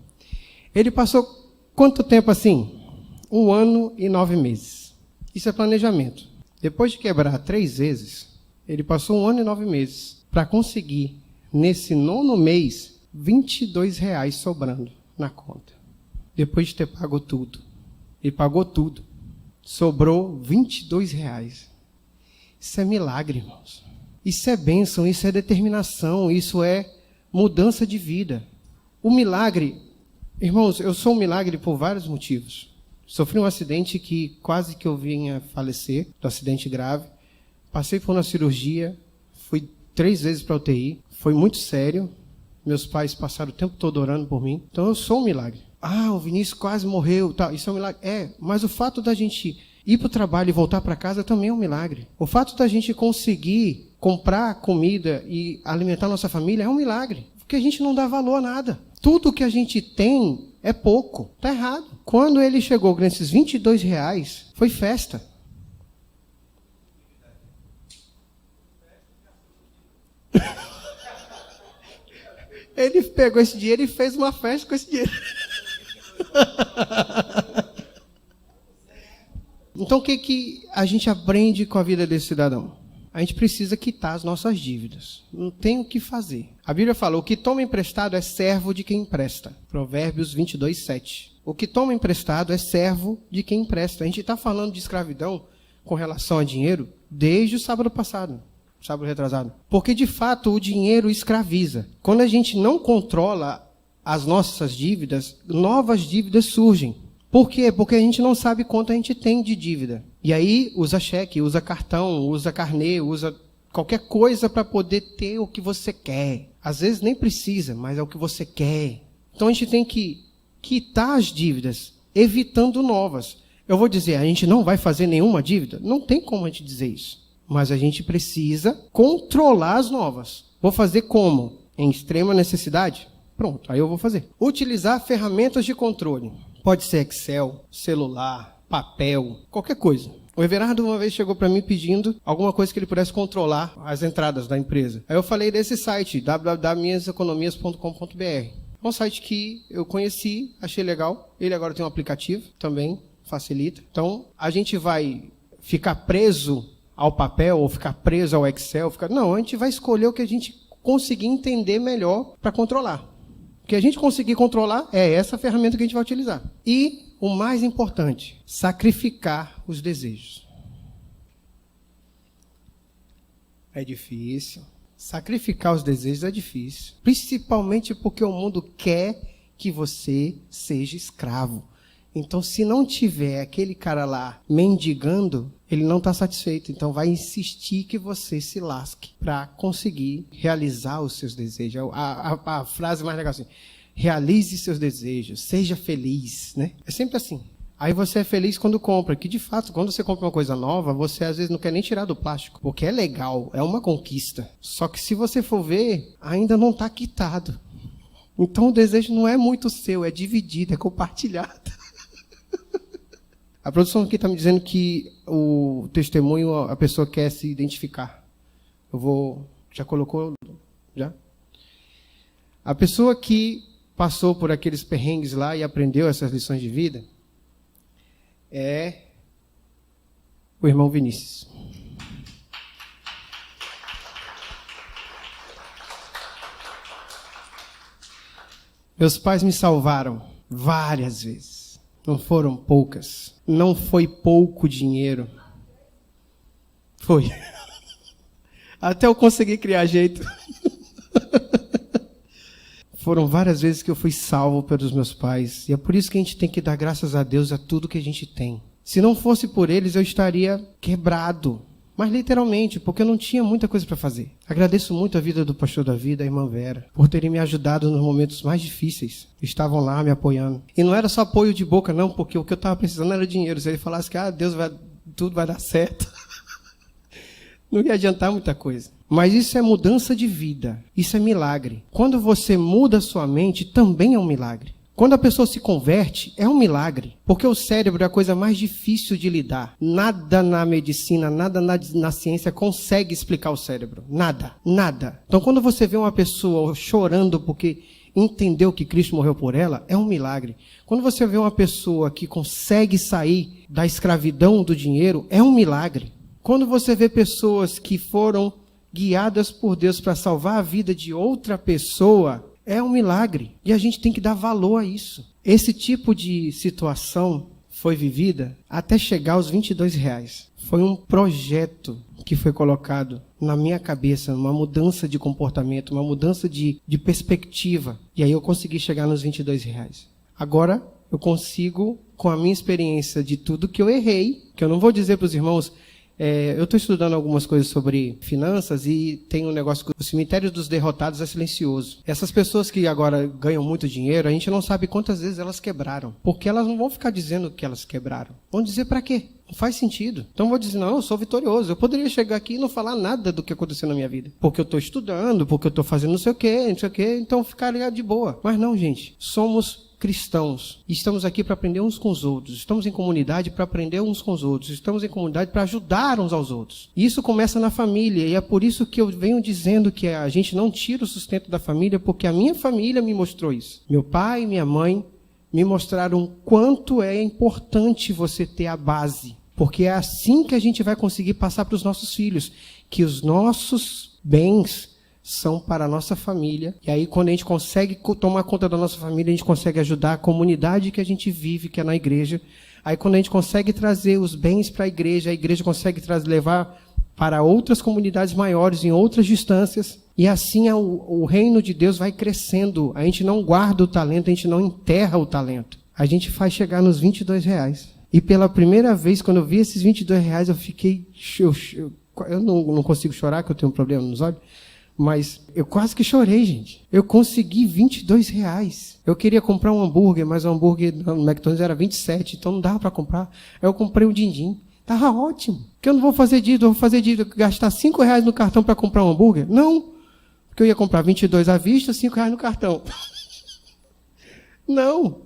Speaker 1: Ele passou quanto tempo assim? 1 ano e 9 meses. Isso é planejamento. Depois de quebrar 3 vezes, ele passou 1 ano e 9 meses para conseguir, nesse 9º mês, R$22 sobrando na conta. Depois de ter pago tudo. Ele pagou tudo. Sobrou R$22. Isso é milagre, irmãos. Isso é bênção, isso é determinação, isso é mudança de vida. O milagre, irmãos, eu sou um milagre por vários motivos. Sofri um acidente que quase que eu vinha falecer, um acidente grave. Passei por uma cirurgia, fui 3 vezes para a UTI, foi muito sério. Meus pais passaram o tempo todo orando por mim. Então eu sou um milagre. Ah, o Vinícius quase morreu, tá, isso é um milagre. É, mas o fato da gente ir para o trabalho e voltar para casa também é um milagre. O fato da gente conseguir comprar comida e alimentar nossa família é um milagre. Porque a gente não dá valor a nada. Tudo que a gente tem é pouco. Está errado. Quando ele chegou com esses R$22, foi festa. Ele pegou esse dinheiro e fez uma festa com esse dinheiro. Então, o que a gente aprende com a vida desse cidadão? A gente precisa quitar as nossas dívidas. Não tem o que fazer. A Bíblia fala, o que toma emprestado é servo de quem empresta. Provérbios 22:7. O que toma emprestado é servo de quem empresta. A gente está falando de escravidão com relação a dinheiro desde o sábado passado, sábado retrasado. Porque, de fato, o dinheiro escraviza. Quando a gente não controla as nossas dívidas, novas dívidas surgem. Por quê? Porque a gente não sabe quanto a gente tem de dívida. E aí usa cheque, usa cartão, usa carnê, usa qualquer coisa para poder ter o que você quer. Às vezes nem precisa, mas é o que você quer. Então a gente tem que quitar as dívidas, evitando novas. Eu vou dizer, a gente não vai fazer nenhuma dívida? Não tem como a gente dizer isso. Mas a gente precisa controlar as novas. Vou fazer como? Em extrema necessidade? Pronto, aí eu vou fazer. Utilizar ferramentas de controle. Pode ser Excel, celular, papel, qualquer coisa. O Everardo uma vez chegou para mim pedindo alguma coisa que ele pudesse controlar as entradas da empresa. Aí eu falei desse site, www.minhaseconomias.com.br. É um site que eu conheci, achei legal. Ele agora tem um aplicativo também, facilita. Então, a gente vai ficar preso ao papel ou ficar preso ao Excel? Não, a gente vai escolher o que a gente conseguir entender melhor para controlar. O que a gente conseguir controlar é essa ferramenta que a gente vai utilizar. E, o mais importante, sacrificar os desejos. É difícil. Sacrificar os desejos é difícil. Principalmente porque o mundo quer que você seja escravo. Então, se não tiver aquele cara lá mendigando, ele não está satisfeito. Então, vai insistir que você se lasque para conseguir realizar os seus desejos. A frase mais legal assim, realize seus desejos, seja feliz, né? É sempre assim. Aí você é feliz quando compra, que de fato, quando você compra uma coisa nova, você às vezes não quer nem tirar do plástico, porque é legal, é uma conquista. Só que se você for ver, ainda não está quitado. Então, o desejo não é muito seu, é dividido, é compartilhado. A produção aqui está me dizendo que o testemunho, a pessoa quer se identificar. Já colocou? Já? A pessoa que passou por aqueles perrengues lá e aprendeu essas lições de vida é o irmão Vinícius. Meus pais me salvaram várias vezes. Não foram poucas. Não foi pouco dinheiro. Foi. Até eu conseguir criar jeito. Foram várias vezes que eu fui salvo pelos meus pais. E é por isso que a gente tem que dar graças a Deus a tudo que a gente tem. Se não fosse por eles, eu estaria quebrado. Mas literalmente, porque eu não tinha muita coisa para fazer. Agradeço muito a vida do pastor Davi e da irmã Vera, por terem me ajudado nos momentos mais difíceis. Estavam lá me apoiando. E não era só apoio de boca, não, porque o que eu estava precisando era dinheiro. Se ele falasse que tudo vai dar certo, não ia adiantar muita coisa. Mas isso é mudança de vida. Isso é milagre. Quando você muda a sua mente, também é um milagre. Quando a pessoa se converte, é um milagre. Porque o cérebro é a coisa mais difícil de lidar. Nada na medicina, nada na ciência consegue explicar o cérebro. Nada. Nada. Então, quando você vê uma pessoa chorando porque entendeu que Cristo morreu por ela, é um milagre. Quando você vê uma pessoa que consegue sair da escravidão do dinheiro, é um milagre. Quando você vê pessoas que foram guiadas por Deus para salvar a vida de outra pessoa, é um milagre. E a gente tem que dar valor a isso. Esse tipo de situação foi vivida até chegar aos R$22. Foi um projeto que foi colocado na minha cabeça, uma mudança de comportamento, uma mudança de perspectiva. E aí eu consegui chegar nos R$22. Agora eu consigo, com a minha experiência de tudo que eu errei, que eu não vou dizer para os irmãos... eu estou estudando algumas coisas sobre finanças e tem um negócio que o cemitério dos derrotados é silencioso. Essas pessoas que agora ganham muito dinheiro, a gente não sabe quantas vezes elas quebraram. Porque elas não vão ficar dizendo que elas quebraram. Vão dizer para quê? Não faz sentido. Então vou dizer, não, eu sou vitorioso. Eu poderia chegar aqui e não falar nada do que aconteceu na minha vida. Porque eu estou estudando, porque eu estou fazendo não sei o quê, então ficaria de boa. Mas não, gente. Somos cristãos. Estamos aqui para aprender uns com os outros. Estamos em comunidade para aprender uns com os outros. Estamos em comunidade para ajudar uns aos outros. E isso começa na família. E é por isso que eu venho dizendo que a gente não tira o sustento da família, porque a minha família me mostrou isso. Meu pai e minha mãe me mostraram quanto é importante você ter a base. Porque é assim que a gente vai conseguir passar para os nossos filhos. Que os nossos bens são para a nossa família. E aí, quando a gente consegue tomar conta da nossa família, a gente consegue ajudar a comunidade que a gente vive, que é na igreja. Aí, quando a gente consegue trazer os bens para a igreja consegue levar para outras comunidades maiores, em outras distâncias. E assim o reino de Deus vai crescendo. A gente não guarda o talento, a gente não enterra o talento. A gente faz chegar nos R$22. E pela primeira vez, quando eu vi esses R$22, eu fiquei... Eu não consigo chorar, que eu tenho um problema nos olhos. Mas eu quase que chorei, gente. Eu consegui R$22. Eu queria comprar um hambúrguer, mas o hambúrguer no McDonald's era 27, então não dava para comprar. Aí eu comprei um din-din. Tava ótimo. Porque eu não vou fazer dívida, eu vou fazer dívida, gastar R$5 no cartão para comprar um hambúrguer? Não. Porque eu ia comprar 22 à vista, R$5 no cartão. Não.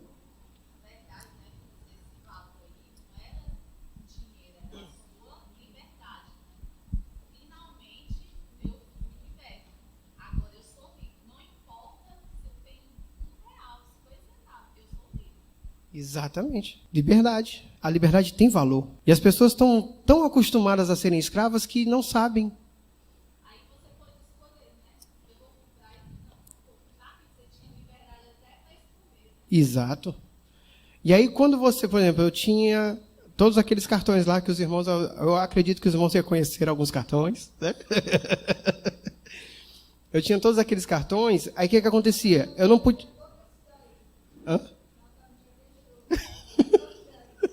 Speaker 1: Exatamente. Liberdade. A liberdade tem valor. E as pessoas estão tão acostumadas a serem escravas que não sabem. Aí você pode escolher, né? Eu vou comprar e não. Sabe que você tinha liberdade até para escolher. Exato. E aí quando você, por exemplo, eu tinha todos aqueles cartões lá que os irmãos, eu acredito que os irmãos reconheceram alguns cartões, né? Eu tinha todos aqueles cartões, aí o que acontecia? Eu não podia... Hã?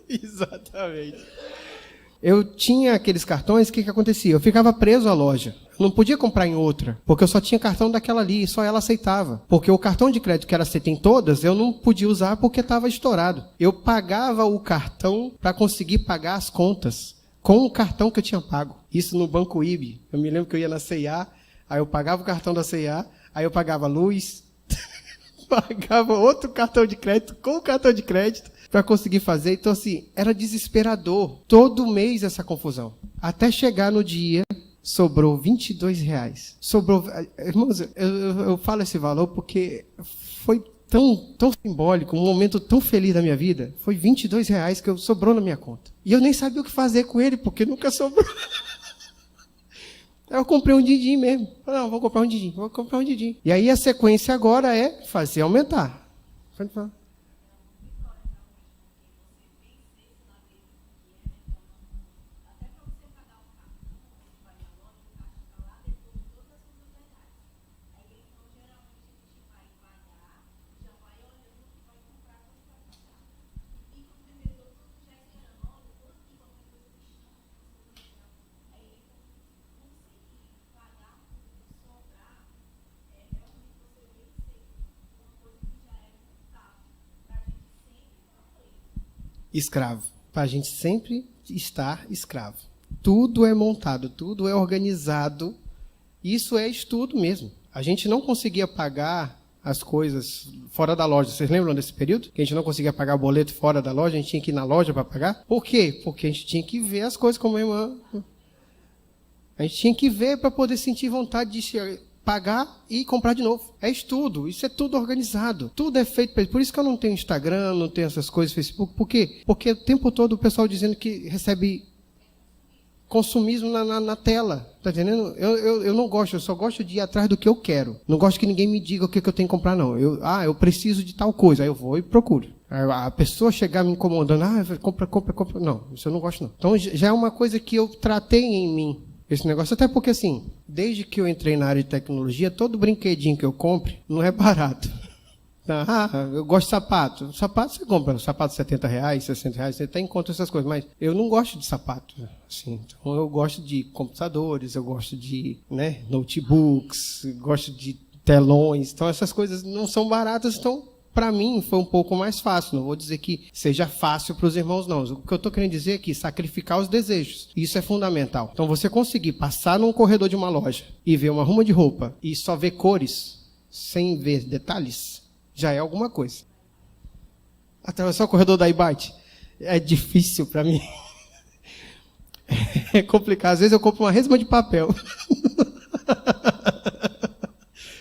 Speaker 1: Exatamente. Eu tinha aqueles cartões, o que acontecia? Eu ficava preso à loja. Eu não podia comprar em outra, porque eu só tinha cartão daquela ali, e só ela aceitava. Porque o cartão de crédito que era aceito em todas, eu não podia usar porque estava estourado. Eu pagava o cartão para conseguir pagar as contas com o cartão que eu tinha pago. Isso no Banco IB. Eu me lembro que eu ia na C&A, aí eu pagava o cartão da C&A, aí eu pagava luz, pagava outro cartão de crédito com o cartão de crédito, para conseguir fazer. Então, assim, era desesperador. Todo mês essa confusão. Até chegar no dia, sobrou R$22. Sobrou... Irmãos, eu falo esse valor porque foi tão simbólico, um momento tão feliz da minha vida. Foi R$22 que sobrou na minha conta. E eu nem sabia o que fazer com ele, porque nunca sobrou. Eu comprei um din-din mesmo. Não, vou comprar um din-din. E aí a sequência agora é fazer aumentar. Pode falar. Escravo. Para a gente sempre estar escravo. Tudo é montado, tudo é organizado. Isso é estudo mesmo. A gente não conseguia pagar as coisas fora da loja. Vocês lembram desse período? Que a gente não conseguia pagar o boleto fora da loja, a gente tinha que ir na loja para pagar? Por quê? Porque a gente tinha que ver as coisas como a irmã. A gente tinha que ver para poder sentir vontade de pagar e comprar de novo. É estudo, isso é tudo organizado. Tudo é feito para isso. Por isso que eu não tenho Instagram, não tenho essas coisas, Facebook. Por quê? Porque o tempo todo o pessoal dizendo que recebe consumismo na tela. Tá entendendo? Eu não gosto, eu só gosto de ir atrás do que eu quero. Não gosto que ninguém me diga o que eu tenho que comprar, não. Eu preciso de tal coisa, aí eu vou e procuro. A pessoa chegar me incomodando, compra. Não, isso eu não gosto, não. Então já é uma coisa que eu tratei em mim. Esse negócio, até porque assim, desde que eu entrei na área de tecnologia, todo brinquedinho que eu compre não é barato. Eu gosto de sapato. Sapato você compra, sapato R$70, R$60, você até encontra essas coisas, mas eu não gosto de sapato. Assim, então eu gosto de computadores, eu gosto de notebooks, gosto de telões, então essas coisas não são baratas, então para mim foi um pouco mais fácil. Não vou dizer que seja fácil para os irmãos, não. O que eu estou querendo dizer é que sacrificar os desejos. Isso é fundamental. Então, você conseguir passar num corredor de uma loja e ver uma arruma de roupa e só ver cores, sem ver detalhes, já é alguma coisa. Atravessar o corredor da iBite é difícil para mim. É complicado. Às vezes eu compro uma resma de papel.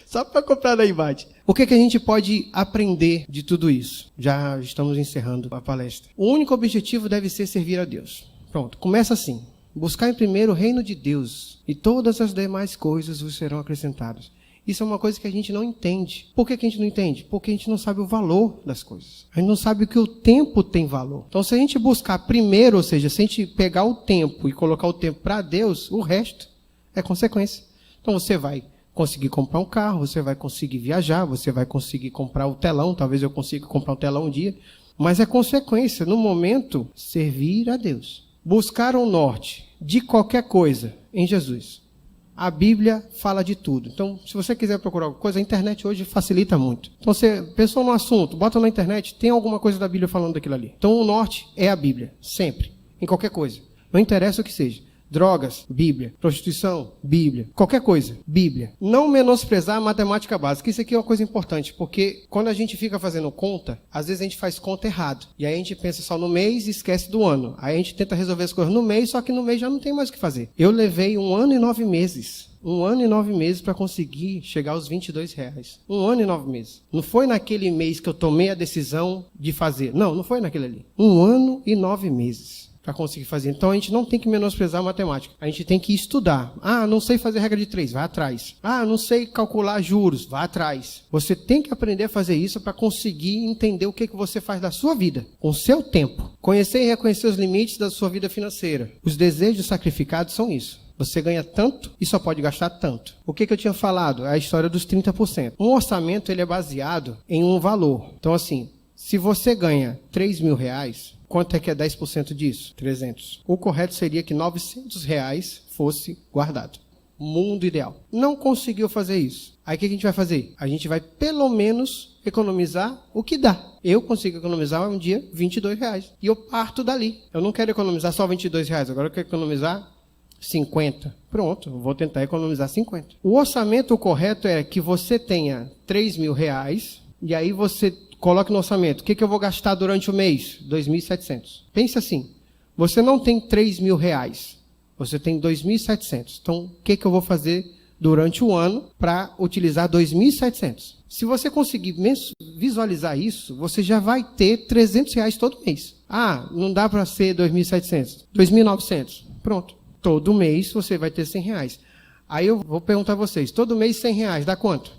Speaker 1: Só para comprar na iBite. O que a gente pode aprender de tudo isso? Já estamos encerrando a palestra. O único objetivo deve ser servir a Deus. Pronto, começa assim. Buscar em primeiro o reino de Deus, e todas as demais coisas vos serão acrescentadas. Isso é uma coisa que a gente não entende. Por que a gente não entende? Porque a gente não sabe o valor das coisas. A gente não sabe que o tempo tem valor. Então, se a gente buscar primeiro, ou seja, se a gente pegar o tempo e colocar o tempo para Deus, o resto é consequência. Então, você vai conseguir comprar um carro, você vai conseguir viajar, você vai conseguir comprar o telão, talvez eu consiga comprar um telão um dia, mas é consequência, no momento, servir a Deus. Buscar o norte de qualquer coisa em Jesus. A Bíblia fala de tudo. Então, se você quiser procurar alguma coisa, a internet hoje facilita muito. Então, você pensou no assunto, bota na internet, tem alguma coisa da Bíblia falando daquilo ali. Então, o norte é a Bíblia, sempre, em qualquer coisa. Não interessa o que seja. Drogas, Bíblia. Prostituição, Bíblia. Qualquer coisa, Bíblia. Não menosprezar a matemática básica. Isso aqui é uma coisa importante, porque quando a gente fica fazendo conta, às vezes a gente faz conta errado. E aí a gente pensa só no mês e esquece do ano. Aí a gente tenta resolver as coisas no mês, só que no mês já não tem mais o que fazer. Eu levei 1 ano e 9 meses. 1 ano e 9 meses para conseguir chegar aos R$22. 1 ano e 9 meses. Não foi naquele mês que eu tomei a decisão de fazer. Não foi naquele ali. 1 ano e 9 meses. Para conseguir fazer. Então, a gente não tem que menosprezar a matemática. A gente tem que estudar. Não sei fazer regra de 3, vai atrás. Não sei calcular juros, vai atrás. Você tem que aprender a fazer isso para conseguir entender o que você faz da sua vida, com o seu tempo. Conhecer e reconhecer os limites da sua vida financeira. Os desejos sacrificados são isso. Você ganha tanto e só pode gastar tanto. O que eu tinha falado? É a história dos 30%. Um orçamento ele é baseado em um valor. Então, assim, se você ganha R$3.000, quanto é que é 10% disso? 300. O correto seria que R$900 fosse guardado. Mundo ideal. Não conseguiu fazer isso. Aí o que a gente vai fazer? A gente vai pelo menos economizar o que dá. Eu consigo economizar um dia R$22. E eu parto dali. Eu não quero economizar só R$22. Agora eu quero economizar 50. Pronto, eu vou tentar economizar 50. O orçamento correto é que você tenha R$3.000 e aí você coloque no orçamento. O que eu vou gastar durante o mês? 2.700. Pense assim. Você não tem R$3.000. Você tem 2.700. Então, o que eu vou fazer durante o ano para utilizar 2.700? Se você conseguir visualizar isso, você já vai ter R$300 todo mês. Não dá para ser 2.700. 2.900. Pronto. Todo mês você vai ter R$100. Aí eu vou perguntar a vocês. Todo mês R$100 dá quanto?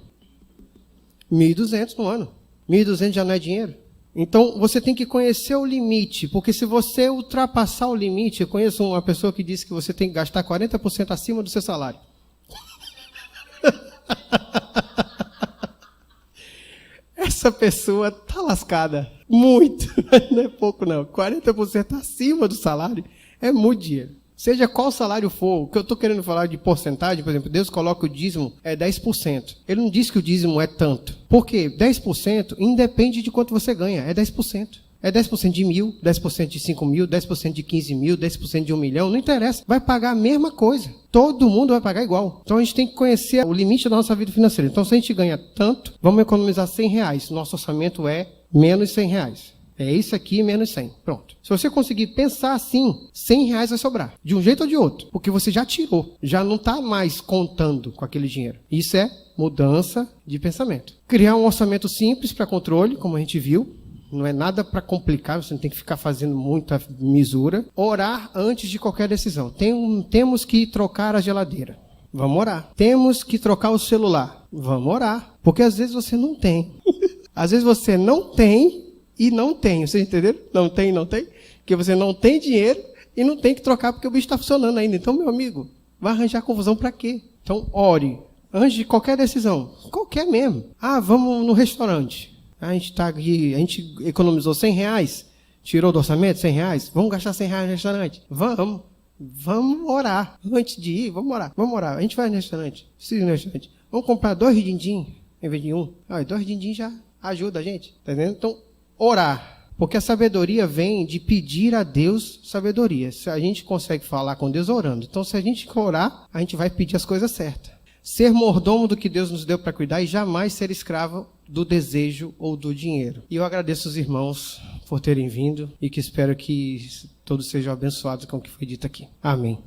Speaker 1: 1.200 no ano. 1.200 já não é dinheiro? Então, você tem que conhecer o limite, porque se você ultrapassar o limite, eu conheço uma pessoa que disse que você tem que gastar 40% acima do seu salário. Essa pessoa tá lascada. Muito. Não é pouco, não. 40% acima do salário é muito dinheiro. Seja qual salário for, o que eu estou querendo falar de porcentagem, por exemplo, Deus coloca o dízimo, é 10%. Ele não diz que o dízimo é tanto. Por quê? 10% independe de quanto você ganha, é 10%. É 10% de 1.000, 10% de 5.000, 10% de 15.000, 10% de 1 milhão, não interessa. Vai pagar a mesma coisa. Todo mundo vai pagar igual. Então a gente tem que conhecer o limite da nossa vida financeira. Então se a gente ganha tanto, vamos economizar R$100. Nosso orçamento é menos R$100. É isso aqui menos 100. Pronto. Se você conseguir pensar assim, R$100 vai sobrar. De um jeito ou de outro. Porque você já tirou. Já não está mais contando com aquele dinheiro. Isso é mudança de pensamento. Criar um orçamento simples para controle, como a gente viu. Não é nada para complicar, você não tem que ficar fazendo muita misura. Orar antes de qualquer decisão. Temos que trocar a geladeira. Vamos orar. Temos que trocar o celular. Vamos orar. Porque às vezes você não tem. Às vezes você não tem e não tem. Vocês entenderam? Não tem. Porque você não tem dinheiro e não tem que trocar porque o bicho está funcionando ainda. Então, meu amigo, vai arranjar confusão para quê? Então, ore. Antes de qualquer decisão. Qualquer mesmo. Vamos no restaurante. A gente economizou R$100. Tirou do orçamento R$100. Vamos gastar R$100 no restaurante? Vamos orar. Antes de ir, vamos orar. A gente vai no restaurante. Precisa ir no restaurante. Vamos comprar 2 din-din em vez de 1. 2 din-din já ajuda a gente. Tá entendendo? Então, orar. Porque a sabedoria vem de pedir a Deus sabedoria. Se a gente consegue falar com Deus orando. Então, se a gente orar, a gente vai pedir as coisas certas. Ser mordomo do que Deus nos deu para cuidar e jamais ser escravo do desejo ou do dinheiro. E eu agradeço os irmãos por terem vindo e que espero que todos sejam abençoados com o que foi dito aqui. Amém.